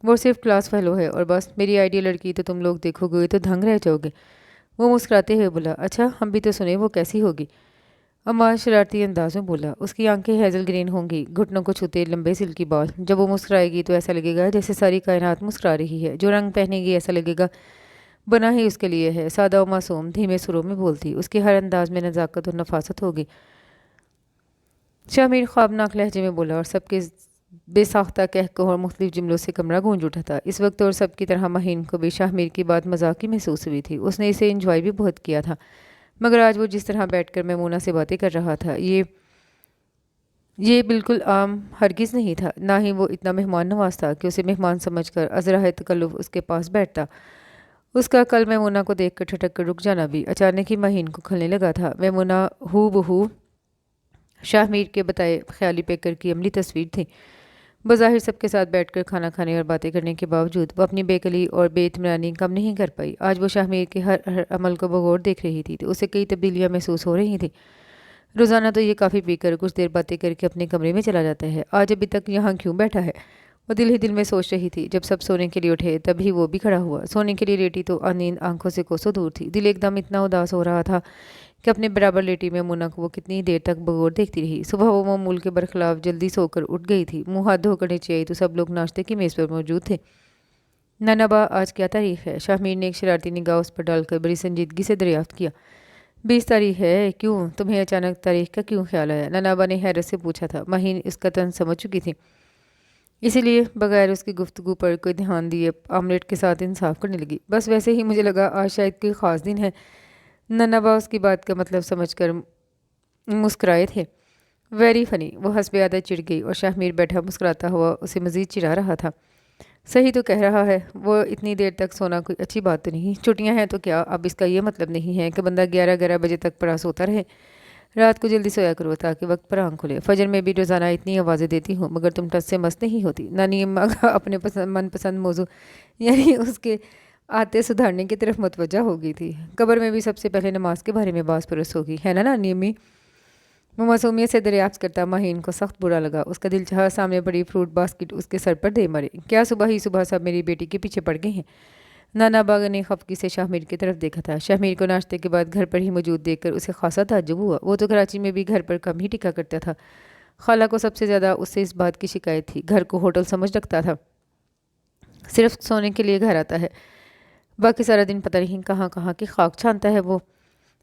وہ صرف کلاس فیلو ہے اور بس، میری آئیڈیل لڑکی تو تم لوگ دیکھو گے تو دھنگ رہ جاؤ گے۔ وہ مسکراتے ہوئے بولا، اچھا ہم بھی تو سنیں وہ کیسی ہوگی۔ عماد شرارتی انداز میں بولا، اس کی آنکھیں ہیزل گرین ہوں گی، گھٹنوں کو چھوتے لمبے سلکی بال، جب وہ مسکرائے گی تو ایسا لگے گا جیسے ساری کائنات مسکرا رہی ہے، جو رنگ پہنے گی ایسا لگے گا بنا ہی اس کے لیے ہے، سادہ و معصوم، دھیمے سروں میں بولتی، اس کے ہر انداز میں نزاکت اور نفاست ہوگی۔ شاہ میر خوابناک لہجے میں بولا اور سب کے بے ساختہ کہکہوں اور مختلف جملوں سے کمرہ گونج اٹھا تھا۔ اس وقت اور سب کی طرح مہین کو بھی شاہ میر کی بات مذاقی محسوس ہوئی تھی۔ اس نے اسے انجوائے بھی بہت کیا تھا، مگر آج وہ جس طرح بیٹھ کر میمونہ سے باتیں کر رہا تھا یہ بالکل عام ہرگز نہیں تھا، نہ ہی وہ اتنا مہمان نواز تھا کہ اسے مہمان سمجھ کر ازرائے تکلف اس کے پاس بیٹھتا۔ اس کا کل میمونہ کو دیکھ کر ٹھٹک کر رک جانا بھی اچانک ہی مہین کو کھلنے لگا تھا۔ میمونہ ہو بہو شاہ میر کے بتائے خیالی پیکر کی عملی تصویر تھی۔ بظاہر سب کے ساتھ بیٹھ کر کھانا کھانے اور باتیں کرنے کے باوجود وہ اپنی بے کلی اور بے اطمینانی کم نہیں کر پائی۔ آج وہ شاہ میر کے ہر عمل کو بغور دیکھ رہی تھی تو اسے کئی تبدیلیاں محسوس ہو رہی تھیں۔ روزانہ تو یہ کافی پی کر کچھ دیر باتیں کر کے اپنے کمرے میں چلا جاتا ہے، آج ابھی تک یہاں کیوں بیٹھا ہے؟ وہ دل ہی دل میں سوچ رہی تھی۔ جب سب سونے کے لیے اٹھے تبھی وہ بھی کھڑا ہوا۔ سونے کے لیے لیٹی تو نیند آنکھوں سے کوسوں دور تھی۔ دل ایک دم اتنا اداس ہو رہا تھا کہ اپنے برابر لیٹی میمونہ کو وہ کتنی دیر تک بغور دیکھتی رہی۔ صبح وہ معمول کے برخلاف جلدی سو کر اٹھ گئی تھی۔ منہ ہاتھ دھو کر نیچے آئی تو سب لوگ ناشتے کی میز پر موجود تھے۔ نانا با آج کیا تاریخ ہے؟ شاہ میر نے ایک شرارتی نگاہ اس پر ڈال کر بڑی سنجیدگی سے دریافت کیا۔ 20 تاریخ ہے؟ کیوں؟ تمہیں اچانک تاریخ کا کیوں خیال آیا؟ نانا با نے حیرت سے پوچھا تھا۔ مہین اس کا طنز سمجھ چکی تھی، اسی لیے بغیر اس کی گفتگو پر کوئی دھیان دیے آملیٹ کے ساتھ انصاف کرنے لگی۔ بس ویسے ہی مجھے لگا آج شاید کوئی خاص دن ہے۔ نانا با اس کی بات کا مطلب سمجھ کر مسکرائے تھے۔ ویری فنی، وہ حسب عادت چڑ گئی اور شاہ میر بیٹھا مسکراتا ہوا اسے مزید چڑھا رہا تھا۔ صحیح تو کہہ رہا ہے، وہ اتنی دیر تک سونا کوئی اچھی بات تو نہیں۔ چھٹیاں ہیں تو کیا، اب اس کا یہ مطلب نہیں ہے کہ بندہ 11 بجے تک پڑا سوتا رہے۔ رات کو جلدی سویا کرو تاکہ وقت پر آنکھ کھلے۔ فجر میں بھی روزانہ اتنی آوازیں دیتی ہوں مگر تم ٹس سے مس نہیں ہوتی۔ نانی اماں کا اپنے من پسند موضوع یعنی اس کے آتے سدھارنے کی طرف متوجہ ہو گئی تھی۔ قبر میں بھی سب سے پہلے نماز کے بارے میں باس پرس ہوگی، ہے نا نانی امی؟ وہ معصومیت سے دریافت کرتا مہین کو سخت برا لگا۔ اس کا دل چاہا سامنے بڑی فروٹ باسکٹ اس کے سر پر دے مارے۔ کیا صبح ہی صبح سب میری بیٹی کے پیچھے پڑ گئے ہیں؟ نانا باغ نے خفگی سے شاہ میر کی طرف دیکھا تھا۔ شاہ میر کو ناشتے کے بعد گھر پر ہی موجود دیکھ کر اسے خاصا تعجب ہوا۔ وہ تو کراچی میں بھی گھر پر کم ہی ٹکا کرتا تھا۔ خالہ کو سب سے زیادہ اس سے اس بات کی شکایت تھی، گھر کو ہوٹل سمجھ رکھتا تھا، صرف سونے کے لیے گھر آتا ہے، باقی سارا دن پتہ نہیں کہاں کہاں کی خاک چھانتا ہے۔ وہ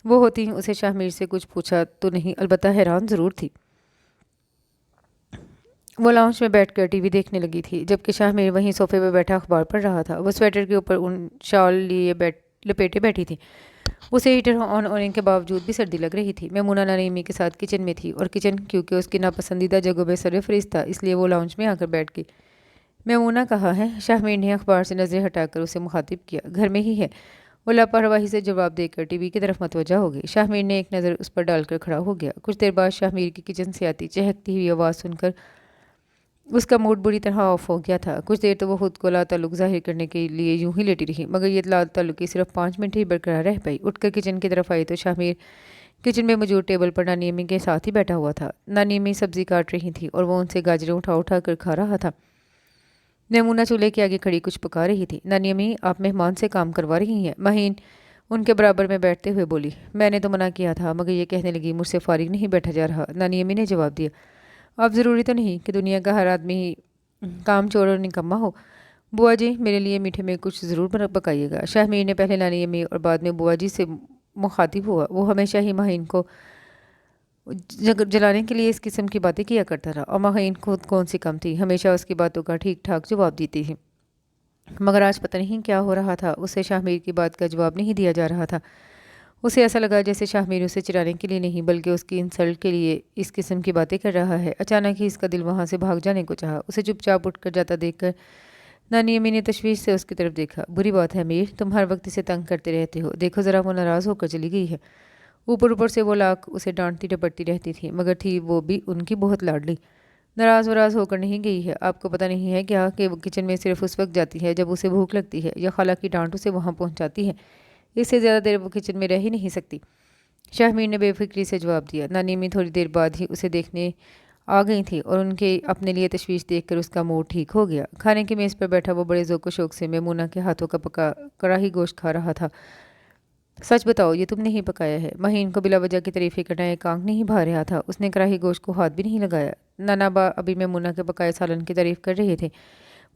ہوتی اسے شاہ میر سے کچھ پوچھا تو نہیں، البتہ حیران ضرور تھی۔ وہ لاؤنج میں بیٹھ کر ٹی وی دیکھنے لگی تھی جبکہ شاہ میر وہیں صوفے پہ بیٹھا اخبار پڑھ رہا تھا۔ وہ سویٹر کے اوپر ان شال لیے لپیٹے بیٹھی تھی۔ اسے ہیٹر آن ہونے کے باوجود بھی سردی لگ رہی تھی۔ میمونہ نانی امی کے ساتھ کچن میں تھی اور کچن کیونکہ اس کی ناپسندیدہ جگہوں میں سرفہرست تھا اس لیے وہ لاؤنج میں آ کر بیٹھ گئی۔ میمونہ کہاں ہے؟ شاہ میر نے اخبار سے نظریں ہٹا کر اسے مخاطب کیا۔ گھر میں ہی ہے، وہ لاپرواہی سے جواب دے کر ٹی وی کی طرف متوجہ ہو گئی۔ شاہ میر نے ایک نظر اس پر ڈال کر کھڑا ہو گیا۔ کچھ دیر بعد شاہ میر کی کچن سے آتی چہکتی ہوئی آواز سن کر اس کا موڈ بری طرح آف ہو گیا تھا۔ کچھ دیر تو وہ خود کو لا تعلق ظاہر کرنے کے لیے یوں ہی لیٹی رہی مگر یہ لا تعلقی صرف 5 منٹ ہی برقرار رہ پائی۔ اٹھ کر کچن کی طرف آئی تو شاہ میر کچن میں موجود ٹیبل پر نانی امی کے ساتھ ہی بیٹھا ہوا تھا۔ نانی امی سبزی کاٹ رہی تھی اور وہ ان سے گاجریں اٹھا اٹھا کر کھا رہا تھا۔ میمونہ چولہے کے آگے کھڑی کچھ پکا رہی تھی۔ نانی امی آپ مہمان سے کام کروا رہی ہیں؟ مہین ان کے برابر میں بیٹھتے ہوئے بولی۔ میں نے تو منع کیا تھا مگر یہ کہنے لگی مجھ سے فارغ نہیں بیٹھا جا رہا۔ نانی امی نے جواب دیا، اب ضروری تو نہیں کہ دنیا کا ہر آدمی ہی کام چور اور نکما ہو۔ بوا جی میرے لیے میٹھے میں کچھ ضرور پکائیے گا۔ شاہ میر نے پہلے نانی امی اور بعد میں بوا جی سے مخاطب ہوا۔ وہ ہمیشہ ہی مہین کو جلانے کے لیے اس قسم کی باتیں کیا کرتا تھا اور مہین خود کون سی کم تھی، ہمیشہ اس کی باتوں کا ٹھیک ٹھاک جواب دیتی تھی۔ مگر آج پتہ نہیں کیا ہو رہا تھا، اسے شاہ میر کی بات کا جواب نہیں دیا جا رہا تھا۔ اسے ایسا لگا جیسے شاہ میر اسے چڑھانے کے لیے نہیں بلکہ اس کی انسلٹ کے لیے اس قسم کی باتیں کر رہا ہے۔ اچانک ہی اس کا دل وہاں سے بھاگ جانے کو چاہا۔ اسے چپ چاپ اٹھ کر جاتا دیکھ کر نانی امی نے تشویش سے اس کی طرف دیکھا۔ بری بات ہے میر، تم ہر وقت اسے تنگ کرتے رہتے ہو، دیکھو ذرا وہ ناراض ہو کر چلی گئی ہے۔ اوپر سے وہ لاکھ اسے ڈانٹتی ڈپٹتی رہتی تھی مگر تھی وہ بھی ان کی بہت لاڈلی۔ ناراض وراز ہو کر نہیں گئی ہے، آپ کو پتہ نہیں ہے کیا کہ وہ کچن میں صرف اس وقت جاتی ہے جب اسے بھوک لگتی ہے یا خالہ کی ڈانٹ اسے وہاں پہنچاتی ہے، اس سے زیادہ دیر وہ کچن میں رہ ہی نہیں سکتی۔ شاہ میر نے بے فکری سے جواب دیا۔ نانی امی تھوڑی دیر بعد ہی اسے دیکھنے آ گئی تھی اور ان کے اپنے لیے تشویش دیکھ کر اس کا موڈ ٹھیک ہو گیا۔ کھانے کی میز پر بیٹھا وہ بڑے ذوق و شوق سے میمونہ کے ہاتھوں کا پکا کڑاہی گوشت کھا رہا تھا۔ سچ بتاؤ یہ تم نے ہی پکایا ہے؟ مہین کو بلا وجہ کی تعریفیں کرنا ایک آنکھ نہیں بھا رہا تھا۔ اس نے کڑاہی گوشت کو ہاتھ بھی نہیں لگایا۔ نانا با ابھی میمونہ کے پکائے سالن کی تعریف کر رہے تھے۔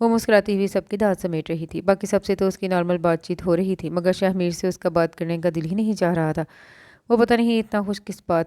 وہ مسکراتی ہوئی سب کی داد سمیٹ رہی تھی۔ باقی سب سے تو اس کی نارمل بات چیت ہو رہی تھی مگر شاہ میر سے اس کا بات کرنے کا دل ہی نہیں چاہ رہا تھا۔ وہ پتہ نہیں اتنا خوش کس بات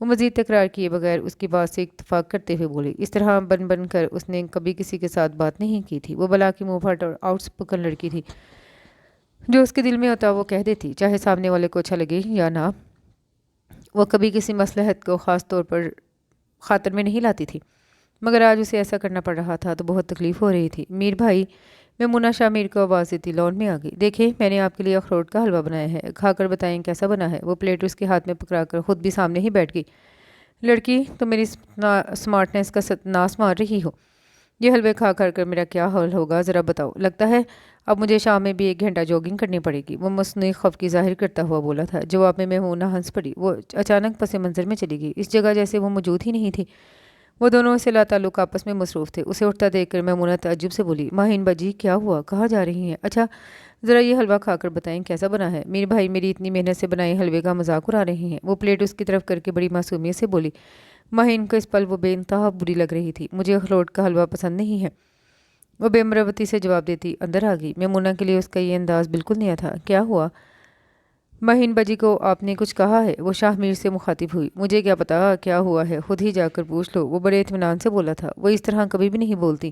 وہ مزید تکرار کیے بغیر اس کی بات سے اتفاق کرتے ہوئے بولی۔ اس طرح بن بن کر اس نے کبھی کسی کے ساتھ بات نہیں کی تھی۔ وہ بلا کی منہ پھٹ اور آؤٹ اسپوکن لڑکی تھی، جو اس کے دل میں ہوتا وہ کہہ دیتی، چاہے سامنے والے کو اچھا لگے یا نہ۔ وہ کبھی کسی مصلحت کو خاص طور پر خاطر میں نہیں لاتی تھی، مگر آج اسے ایسا کرنا پڑ رہا تھا تو بہت تکلیف ہو رہی تھی۔ میر بھائی، میمونہ شاہ میر کو آواز دیتی لان میں آ گئی۔ دیکھیں، میں نے آپ کے لیے اخروٹ کا حلوہ بنایا ہے، کھا کر بتائیں کیسا بنا ہے۔ وہ پلیٹ اس کے ہاتھ میں پکڑا کر خود بھی سامنے ہی بیٹھ گئی۔ لڑکی، تم میری سمارٹنیس کا ناس مار رہی ہو۔ یہ حلوے کھا کر میرا کیا حال ہوگا ذرا بتاؤ۔ لگتا ہے اب مجھے شام میں بھی 1 گھنٹہ جوگنگ کرنی پڑے گی، وہ مصنوعی خوف کی ظاہر کرتا ہوا بولا تھا۔ جواب میں میمونہ ہنس پڑی۔ وہ اچانک پس منظر میں چلی گئی، اس جگہ جیسے وہ موجود ہی نہیں تھی۔ وہ دونوں سے لا تعلق آپس میں مصروف تھے۔ اسے اٹھتا دیکھ کر میمونہ تعجب سے بولی، ماہین باجی کیا ہوا، کہاں جا رہی ہیں؟ اچھا ذرا یہ حلوہ کھا کر بتائیں کیسا بنا ہے۔ میر بھائی میری اتنی محنت سے بنائے حلوے کا مذاق اڑا رہے ہیں۔ وہ پلیٹ اس کی طرف کر کے بڑی معصومیت سے بولی۔ ماہین کو اس پل وہ بے انتہا بری لگ رہی تھی۔ مجھے اخروٹ کا حلوہ پسند نہیں ہے، وہ بے مربتی سے جواب دیتی اندر آ گئی۔ میمونہ کے لیے اس کا یہ انداز بالکل نیا تھا۔ کیا ہوا؟ ماہین باجی کو آپ نے کچھ کہا ہے؟ وہ شاہ میر سے مخاطب ہوئی۔ مجھے کیا پتا کیا ہوا ہے، خود ہی جا کر پوچھ لو، وہ بڑے اطمینان سے بولا تھا۔ وہ اس طرح کبھی بھی نہیں بولتی،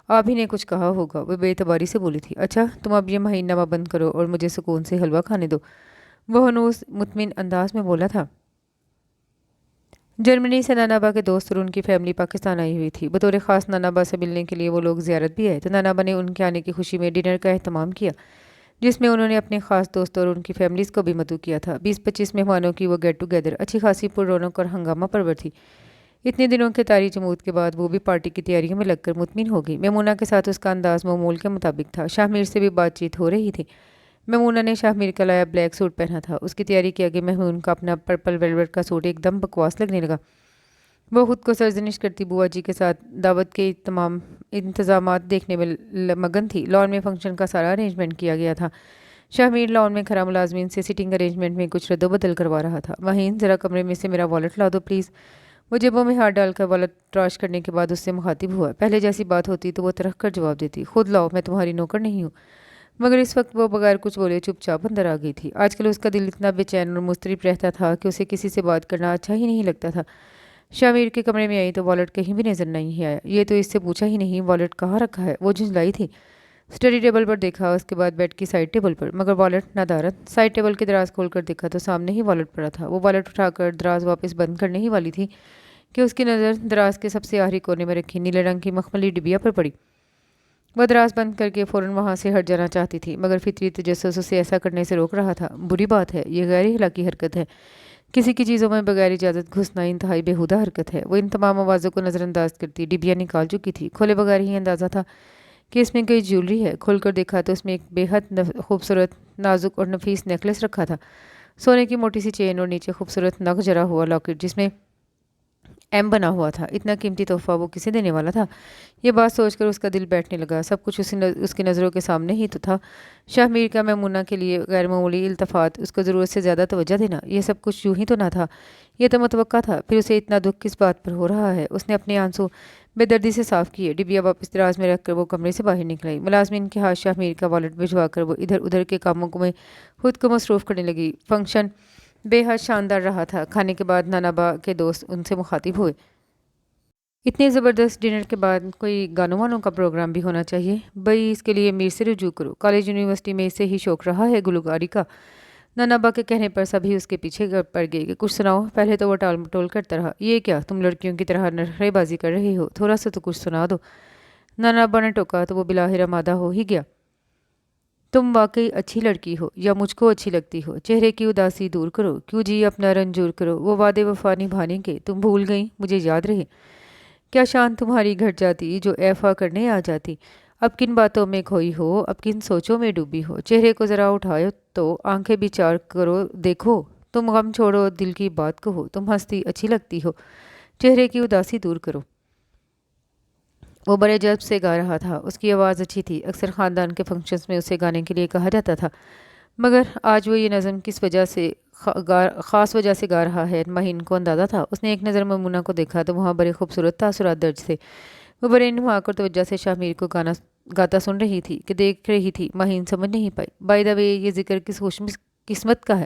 آپ ہی نے کچھ کہا ہوگا، وہ بے اعتباری سے بولی تھی۔ اچھا تم اب یہ ماہین نامہ بند کرو اور مجھے سکون سے حلوہ کھانے دو، وہ ہنوز مطمئن انداز میں بولا تھا۔ جرمنی سے نانابا کے دوست اور ان کی فیملی پاکستان آئی ہوئی تھی۔ بطور خاص نانابا سے ملنے کے لیے وہ لوگ زیارت بھی آئے، تو نانابا نے ان کے آنے کی خوشی میں ڈنر کا اہتمام کیا، جس میں انہوں نے اپنے خاص دوستوں اور ان کی فیملیز کو بھی مدعو کیا تھا۔ 20-25 مہمانوں کی وہ گیٹ ٹوگیدر اچھی خاصی پر رونق اور ہنگامہ پرور تھی۔ اتنے دنوں کے طاری جمود کے بعد وہ بھی پارٹی کی تیاریوں میں لگ کر مطمئن ہو گئی۔ میمونہ کے ساتھ اس کا انداز معمول کے مطابق تھا۔ شاہ میر سے بھی بات چیت ہو رہی تھی۔ میمونہ نے شاہ میر کا لایا بلیک سوٹ پہنا تھا۔ اس کی تیاری کے آگے میمون کا اپنا پرپل ویلویٹ کا سوٹ ایک دم بکواس لگنے لگا۔ وہ خود کو سرزنش کرتی بوا جی کے ساتھ دعوت کے تمام انتظامات دیکھنے میں مگن تھی۔ لان میں فنکشن کا سارا ارینجمنٹ کیا گیا تھا۔ شاہ میر لان میں کھڑا ملازمین سے سٹنگ ارینجمنٹ میں کچھ رد و بدل کروا رہا تھا۔ ماہین ذرا کمرے میں سے میرا والٹ لا دو پلیز۔ وہ جیبوں میں ہاتھ ڈال کر والٹ تراش کرنے کے بعد اس سے مخاطب ہوا۔ پہلے جیسی بات ہوتی تو وہ ترخ کر جواب دیتی، خود لاؤ، میں تمہاری نوکر نہیں ہوں، مگر اس وقت وہ بغیر کچھ بولے چپ چاپ اندر آ گئی تھی۔ آج کل اس کا دل اتنا بے چین اور مضطرب رہتا تھا کہ اسے کسی سے بات کرنا اچھا ہی نہیں لگتا تھا۔ شاہ میر کے کمرے میں آئی تو والٹ کہیں بھی نظر نہیں آیا۔ یہ تو اس سے پوچھا ہی نہیں والٹ کہاں رکھا ہے، وہ جھنجھلائی تھی۔ اسٹڈی ٹیبل پر دیکھا، اس کے بعد بیڈ کی سائڈ ٹیبل پر، مگر والٹ نادارت۔ سائڈ ٹیبل کے دراز کھول کر دیکھا تو سامنے ہی والٹ پڑا تھا۔ وہ والٹ اٹھا کر دراز واپس بند کرنے ہی والی تھی کہ اس کی نظر دراز کے سب سے آخری کونے میں رکھی نیلے رنگ کی مخملی ڈبیا پر پڑی۔ وہ دراز بند کر کے فوراً وہاں سے ہٹ جانا چاہتی تھی، مگر فطری تجسس اسے ایسا کرنے سے روک رہا تھا۔ بری بات ہے، یہ غیر اخلاقی حرکت ہے، کسی کی چیزوں میں بغیر اجازت گھسنا انتہائی بےہودہ حرکت ہے۔ وہ ان تمام آوازوں کو نظر انداز کرتی ڈبیا نکال چکی تھی۔ کھولے بغیر ہی اندازہ تھا کہ اس میں کوئی جیولری ہے۔ کھول کر دیکھا تو اس میں ایک بے حد خوبصورت، نازک اور نفیس نیکلس رکھا تھا، سونے کی موٹی سی چین اور نیچے خوبصورت نگ جرا ہوا لاکٹ جس میں ایم بنا ہوا تھا۔ اتنا قیمتی تحفہ وہ کسے دینے والا تھا؟ یہ بات سوچ کر اس کا دل بیٹھنے لگا۔ سب کچھ اس کی نظروں کے سامنے ہی تو تھا۔ شاہ میر کا میمونہ کے لیے غیر معمولی التفات، اس کو ضرورت سے زیادہ توجہ دینا، یہ سب کچھ یوں ہی تو نہ تھا، یہ تو متوقع تھا۔ پھر اسے اتنا دکھ کس بات پر ہو رہا ہے؟ اس نے اپنے آنسو بے دردی سے صاف کیے، ڈبیا واپس دراز میں رکھ کر وہ کمرے سے باہر نکل آئی۔ ملازمین کے ہاتھ شاہ میر کا والٹ بھجوا کر وہ ادھر ادھر کے کاموں میں خود کو مصروف کرنے لگی۔ فنکشن بے حد شاندار رہا تھا۔ کھانے کے بعد نانابا کے دوست ان سے مخاطب ہوئے۔ اتنے زبردست ڈنر کے بعد کوئی گانوں وانوں کا پروگرام بھی ہونا چاہیے بھئی، اس کے لیے میر سے رجوع کرو، کالج یونیورسٹی میں اسے ہی شوق رہا ہے گلوکاری کا۔ نانابا کے کہنے پر سبھی اس کے پیچھے پڑ گئے کہ کچھ سناؤ۔ پہلے تو وہ ٹال مٹول کرتا رہا، یہ کیا تم لڑکیوں کی طرح نخرے بازی کر رہے ہو، تھوڑا سا تو کچھ سنا دو۔ نانابا نے ٹوکا تو وہ بلاخر آمادہ ہو ہی گیا۔ تم واقعی اچھی لڑکی ہو، یا مجھ کو اچھی لگتی ہو، چہرے کی اداسی دور کرو، کیوں جی اپنا رنجور کرو، وہ وعدے وفا نبھانے کے تم بھول گئیں، مجھے یاد رہے۔ کیا شان تمہاری گھٹ جاتی جو ایفا کرنے آ جاتی، اب کن باتوں میں کھوئی ہو، اب کن سوچوں میں ڈوبی ہو، چہرے کو ذرا اٹھاؤ تو آنکھیں بھی چار کرو دیکھو، تم غم چھوڑو دل کی بات کہو، تم ہنستی اچھی لگتی ہو، چہرے کی اداسی دور کرو۔ وہ بڑے جذب سے گا رہا تھا، اس کی آواز اچھی تھی، اکثر خاندان کے فنکشنز میں اسے گانے کے لیے کہا جاتا تھا، مگر آج وہ یہ نظم کس وجہ سے خاص وجہ سے گا رہا ہے ماہین کو اندازہ تھا۔ اس نے ایک نظر میمونہ کو دیکھا تو وہاں بڑے خوبصورت تاثرات درج تھے۔ وہ بڑے انہماک اور توجہ سے شاہ میر کو گاتا سن رہی تھی کہ دیکھ رہی تھی۔ ماہین سمجھ نہیں پائی، بائی دا وے یہ ذکر کس خوش قسمت کا ہے؟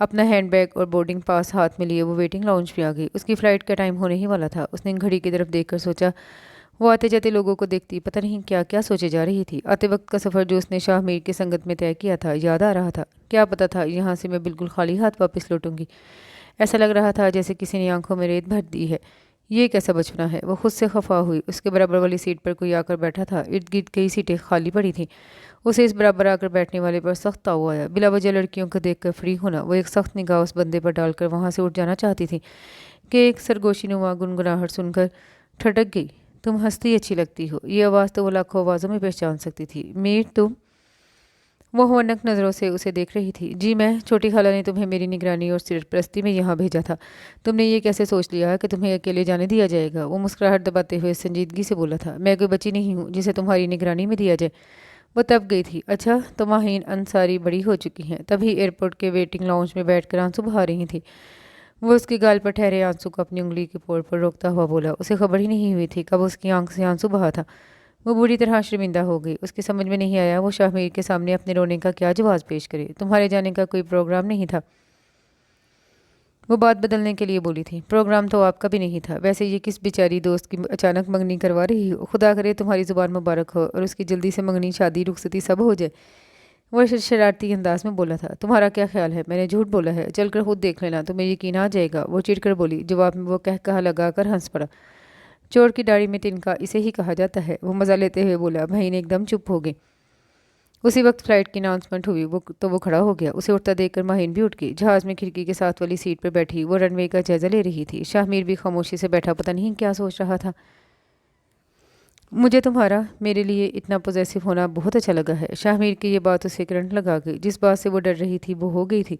اپنا ہینڈ بیگ اور بورڈنگ پاس ہاتھ میں لیے وہ ویٹنگ لاؤنج پہ آ گئی۔ اس کی فلائٹ کا ٹائم ہونے ہی والا تھا۔ اس نے گھڑی کی طرف دیکھ کر سوچا، وہ آتے جاتے لوگوں کو دیکھتی پتہ نہیں کیا کیا سوچے جا رہی تھی۔ آتے وقت کا سفر جو اس نے شاہ میر کی سنگت میں طے کیا تھا یاد آ رہا تھا۔ کیا پتہ تھا یہاں سے میں بالکل خالی ہاتھ واپس لوٹوں گی۔ ایسا لگ رہا تھا جیسے کسی نے آنکھوں میں ریت بھر دی ہے۔ یہ کیسا بچپنا ہے۔ وہ خود سے خفا ہوئی۔ اس کے برابر والی سیٹ پر کوئی آ کر بیٹھا تھا۔ ارد گرد کئی سیٹیں خالی پڑی تھیں۔ اسے اس برابر آ کر بیٹھنے والے پر سخت تاؤ آیا۔ بلا وجہ لڑکیوں کو دیکھ کر فری ہونا۔ وہ ایک سخت نگاہ اس بندے پر ڈال کر وہاں سے اٹھ جانا چاہتی تھی کہ ایک سرگوشی نما گنگناہٹ سن کر ٹھٹک گئی۔ تم ہنستی اچھی لگتی ہو۔ یہ آواز تو وہ لاکھوں آوازوں میں پہچان سکتی تھی۔ میر تم؟ وہ ہونک نظروں سے اسے دیکھ رہی تھی۔ جی میں، چھوٹی خالہ نے تمہیں میری نگرانی اور سرپرستی میں یہاں بھیجا تھا۔ تم نے یہ کیسے سوچ لیا کہ تمہیں اکیلے جانے دیا جائے گا؟ وہ مسکراہٹ دباتے ہوئے سنجیدگی سے بولا تھا۔ میں کوئی بچی نہیں ہوں جسے تمہاری نگرانی میں دیا جائے۔ وہ تب گئی تھی۔ اچھا، تو ماہین انصاری بڑی ہو چکی ہیں۔ تبھی ایئرپورٹ کے ویٹنگ لاؤنج میں بیٹھ کر آنسو بہا رہی تھی۔ وہ اس کی گال پر ٹھہرے آنسو کو اپنی انگلی کے پور پر روکتا ہوا بولا۔ اسے خبر ہی نہیں ہوئی تھی کب اس کی آنکھ سے آنسو بہا تھا۔ وہ بری طرح شرمندہ ہو گئی۔ اس کی سمجھ میں نہیں آیا وہ شاہ میر کے سامنے اپنے رونے کا کیا جواز پیش کرے۔ تمہارے جانے کا کوئی پروگرام نہیں تھا؟ وہ بات بدلنے کے لیے بولی تھی۔ پروگرام تو آپ کا بھی نہیں تھا۔ ویسے یہ کس بیچاری دوست کی اچانک منگنی کروا رہی ہو؟ خدا کرے تمہاری زبان مبارک ہو اور اس کی جلدی سے منگنی، شادی، رخصتی سب ہو جائے۔ وہ شرارتی انداز میں بولا تھا۔ تمہارا کیا خیال ہے میں نے جھوٹ بولا ہے؟ چل کر خود دیکھ لینا، تمہیں یقین آ جائے گا۔ وہ چڑ کر بولی۔ جواب میں وہ کہا لگا کر ہنس پڑا۔ چور کی داڑھی میں تنکا اسے ہی کہا جاتا ہے۔ وہ مزہ لیتے ہوئے بولا۔ مہین ایک دم چپ ہو گئی۔ اسی وقت فلائٹ کی اناؤنسمنٹ ہوئی تو وہ کھڑا ہو گیا۔ اسے اٹھتا دیکھ کر مہین بھی اٹھ گئی۔ جہاز میں کھڑکی کے ساتھ والی سیٹ پر بیٹھی وہ رن وے کا جائزہ لے رہی تھی۔ شاہ میر بھی خاموشی سے بیٹھا پتہ نہیں کیا سوچ رہا تھا۔ مجھے تمہارا میرے لیے اتنا پوزیسو ہونا بہت اچھا لگا ہے۔ شاہ میر کی یہ بات اسے کرنٹ لگا گئی۔ جس بات سے وہ ڈر رہی تھی وہ ہو گئی تھی۔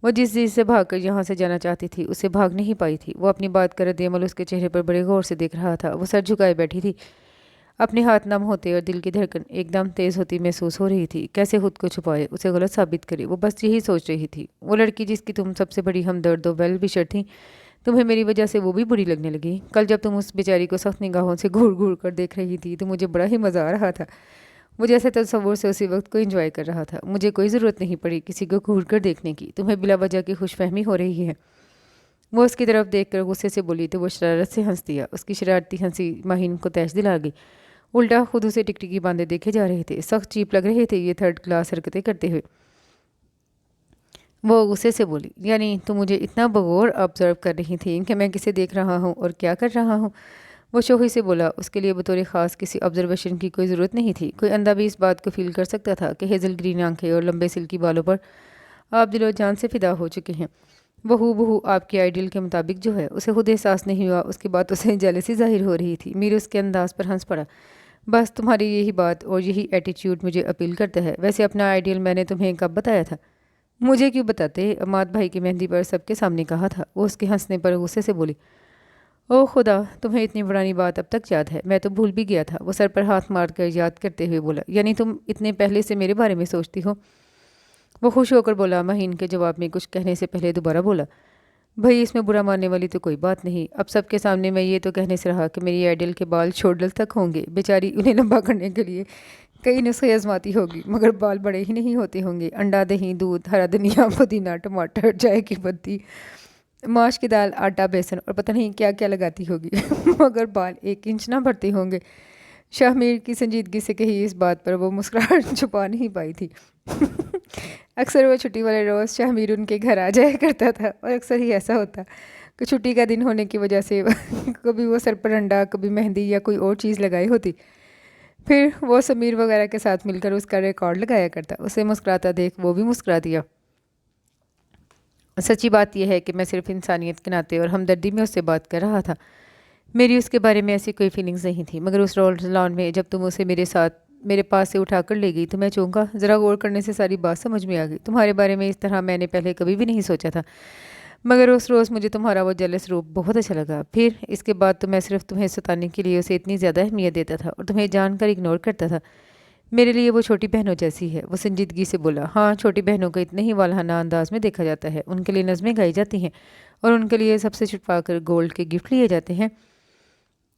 وہ جس چیز سے بھاگ کر یہاں سے جانا چاہتی تھی اسے بھاگ نہیں پائی تھی۔ وہ اپنی بات کا رد عمل اس کے چہرے پر بڑے غور سے دیکھ رہا تھا۔ وہ سر جھکائے بیٹھی تھی۔ اپنے ہاتھ نم ہوتے اور دل کی دھڑکن ایک دم تیز ہوتی محسوس ہو رہی تھی۔ کیسے خود کو چھپائے، اسے غلط ثابت کرے، وہ بس یہی سوچ رہی تھی۔ وہ لڑکی جس کی تم سب سے بڑی ہمدرد و ویل وشر تھی، تمہیں میری وجہ سے وہ بھی بری لگنے لگی۔ کل جب تم اس بیچاری کو سخت نگاہوں سے گھور گھور کر دیکھ رہی تھی تو مجھے بڑا ہی مزہ آ رہا تھا۔ وہ جیسے تصور سے اسی وقت کو انجوائے کر رہا تھا۔ مجھے کوئی ضرورت نہیں پڑی کسی کو گھور کر دیکھنے کی۔ تمہیں بلا وجہ کی خوش فہمی ہو رہی ہے۔ وہ اس کی طرف دیکھ کر غصے سے بولی تو وہ شرارت سے ہنس دیا۔ اس کی شرارتی ہنسی مہین کو تیش دلا گئی۔ الٹا خود اسے ٹکٹکی باندھے دیکھے جا رہے تھے۔ سخت چیپ لگ رہے تھے یہ تھرڈ کلاس حرکتیں کرتے ہوئے۔ وہ غصے سے بولی۔ یعنی تم مجھے اتنا بغور آبزرو کر رہی تھی کہ میں کسے دیکھ رہا ہوں اور کیا کر رہا ہوں؟ وہ شوخی سے بولا۔ اس کے لیے بطور خاص کسی آبزرویشن کی کوئی ضرورت نہیں تھی۔ کوئی اندھا بھی اس بات کو فیل کر سکتا تھا کہ ہیزل گرین آنکھیں اور لمبے سلکی بالوں پر آپ دل و جان سے فدا ہو چکے ہیں۔ وہ ہو بہو آپ کے آئیڈیل کے مطابق جو ہے۔ اسے خود احساس نہیں ہوا اس کی باتوں سے جیلسی ظاہر ہو رہی تھی۔ میر اس کے انداز پر ہنس پڑا۔ بس تمہاری یہی بات اور یہی ایٹیٹیوڈ مجھے اپیل کرتا ہے۔ ویسے اپنا آئیڈیل میں نے تمہیں کب بتایا تھا؟ مجھے کیوں بتاتے؟ اماد بھائی کی مہندی پر سب کے سامنے کہا تھا۔ وہ اس کے ہنسنے پر غصے سے بولی۔ او خدا، تمہیں اتنی پرانی بات اب تک یاد ہے؟ میں تو بھول بھی گیا تھا۔ وہ سر پر ہاتھ مار کر یاد کرتے ہوئے بولا۔ یعنی تم اتنے پہلے سے میرے بارے میں سوچتی ہو؟ وہ خوش ہو کر بولا۔ مہین کے جواب میں کچھ کہنے سے پہلے دوبارہ بولا۔ بھئی اس میں برا ماننے والی تو کوئی بات نہیں۔ اب سب کے سامنے میں یہ تو کہنے سے رہا کہ میری آئیڈل کے بال چھوڑل تک ہوں گے۔ بیچاری انہیں لمبا کرنے کے لیے کئی نسخے آزماتی ہوگی مگر بال بڑے ہی نہیں ہوتے ہوں گے۔ انڈا، دہی، دودھ، ہرا دھنیا، پودینہ، ٹماٹر، چائے کی پتی، ماش کی دال، آٹا، بیسن اور پتہ نہیں کیا کیا لگاتی ہوگی مگر بال 1 انچ نہ بڑھتے ہوں گے۔ شاہ میر کی سنجیدگی سے کہی اس بات پر وہ مسکراہٹ چھپا نہیں پائی تھی۔ اکثر وہ چھٹی والے روز شاہ میر ان کے گھر آ جایا کرتا تھا اور اکثر ہی ایسا ہوتا کہ چھٹی کا دن ہونے کی وجہ سے کبھی وہ سر پر انڈا، کبھی مہندی یا کوئی اور چیز لگائی ہوتی۔ پھر وہ سمیر وغیرہ کے ساتھ مل کر اس کا ریکارڈ لگایا کرتا۔ اسے مسکراتا دیکھ وہ بھی مسکرا دیا۔ سچی بات یہ ہے کہ میں صرف انسانیت کے ناطے اور ہمدردی میں اس سے بات کر رہا تھا۔ میری اس کے بارے میں ایسی کوئی فیلنگز نہیں تھی مگر اس رول لان میں جب تم اسے میرے پاس سے اٹھا کر لے گئی تو میں چونکا۔ ذرا غور کرنے سے ساری بات سمجھ میں آ گئی۔ تمہارے بارے میں اس طرح میں نے پہلے کبھی بھی نہیں سوچا تھا مگر اس روز مجھے تمہارا وہ جیلس روپ بہت اچھا لگا۔ پھر اس کے بعد تو میں صرف تمہیں ستانے کے لیے اسے اتنی زیادہ اہمیت دیتا تھا اور تمہیں جان کر اگنور کرتا تھا۔ میرے لیے وہ چھوٹی بہنوں جیسی ہے۔ وہ سنجیدگی سے بولا۔ ہاں، چھوٹی بہنوں کو اتنے ہی والہانہ انداز میں دیکھا جاتا ہے۔ ان کے لیے نظمیں گائی جاتی ہیں اور ان کے لیے سب سے چھٹوا کر گولڈ کے گفٹ لیے جاتے ہیں۔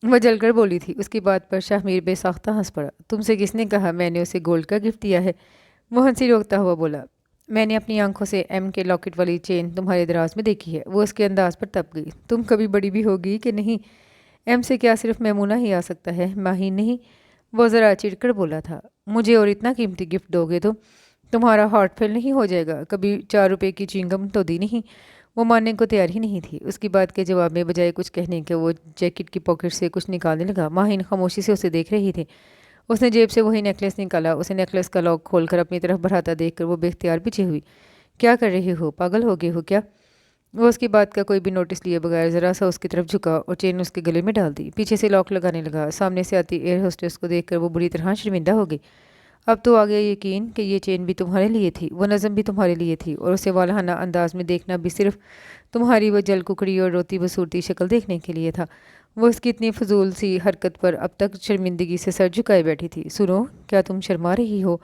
وہ جل کر بولی تھی۔ اس کی بات پر شاہ میر بے ساختہ ہنس پڑا۔ تم سے کس نے کہا میں نے اسے گولڈ کا گفٹ دیا ہے؟ وہ ہنسی روکتا ہوا بولا۔ میں نے اپنی آنکھوں سے ایم کے لاکٹ والی چین تمہارے دراز میں دیکھی ہے۔ وہ اس کے انداز پر تپ گئی۔ تم کبھی بڑی بھی ہوگی کہ نہیں؟ ایم سے کیا صرف میمونہ ہی آ سکتا ہے، ماہین نہیں؟ وہ ذرا چڑ کر بولا تھا۔ مجھے اور اتنا قیمتی گفٹ دو گے تو تمہارا ہارٹ فیل نہیں ہو جائے گا؟ کبھی 4 روپے کی چینگم تو دی نہیں؟ وہ ماننے کو تیار ہی نہیں تھی۔ اس کی بات کے جواب میں بجائے کچھ کہنے کے وہ جیکٹ کی پاکٹ سے کچھ نکالنے لگا۔ ماہین خاموشی سے اسے دیکھ رہی تھے۔ اس نے جیب سے وہی نیکلس نکالا۔ اسے نیکلس کا لاک کھول کر اپنی طرف بڑھاتا دیکھ کر وہ بے اختیار پیچھے ہوئی۔ کیا کر رہے ہو؟ پاگل ہو گئے ہو کیا؟ وہ اس کی بات کا کوئی بھی نوٹس لیے بغیر ذرا سا اس کی طرف جھکا اور چین اس کے گلے میں ڈال دی۔ پیچھے سے لاک لگانے لگا۔ سامنے سے آتی ایئر ہوسٹس کو دیکھ کر وہ بری طرح شرمندہ ہو گئی۔ اب تو آ گیا یقین کہ یہ چین بھی تمہارے لیے تھی، وہ نظم بھی تمہارے لیے تھی، اور اسے والہانہ انداز میں دیکھنا بھی صرف تمہاری وہ جل ککڑی اور روتی بصورتی شکل دیکھنے کے لیے تھا۔ وہ اس کی اتنی فضول سی حرکت پر اب تک شرمندگی سے سر جھکائے بیٹھی تھی۔ سنو، کیا تم شرما رہی ہو؟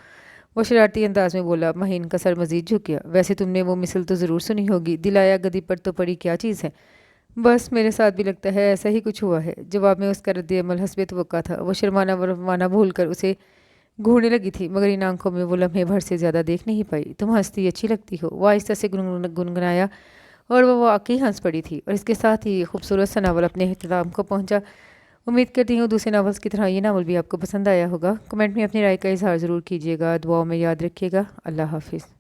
وہ شرارتی انداز میں بولا۔ مہین کا سر مزید جھک گیا۔ ویسے تم نے وہ مثل تو ضرور سنی ہوگی، دل آیا گدی پر تو پڑی کیا چیز ہے؟ بس میرے ساتھ بھی لگتا ہے ایسا ہی کچھ ہوا ہے۔ جواب میں اس کا رد عمل حسب توقع تھا۔ وہ شرمانا ورمانا بھول کر اسے گھورنے لگی تھی، مگر ان آنکھوں میں وہ لمحے بھر سے زیادہ دیکھ نہیں پائی۔ تم ہنستی اچھی لگتی ہو، وہ آہستہ سے گنگنایا، اور وہ واقعی ہنس پڑی تھی، اور اس کے ساتھ ہی خوبصورت سا ناول اپنے اختتام کو پہنچا۔ امید کرتی ہوں دوسرے ناولز کی طرح یہ ناول بھی آپ کو پسند آیا ہوگا۔ کمنٹ میں اپنی رائے کا اظہار ضرور کیجیے گا۔ دعاؤں میں یاد رکھیے گا۔ اللہ حافظ۔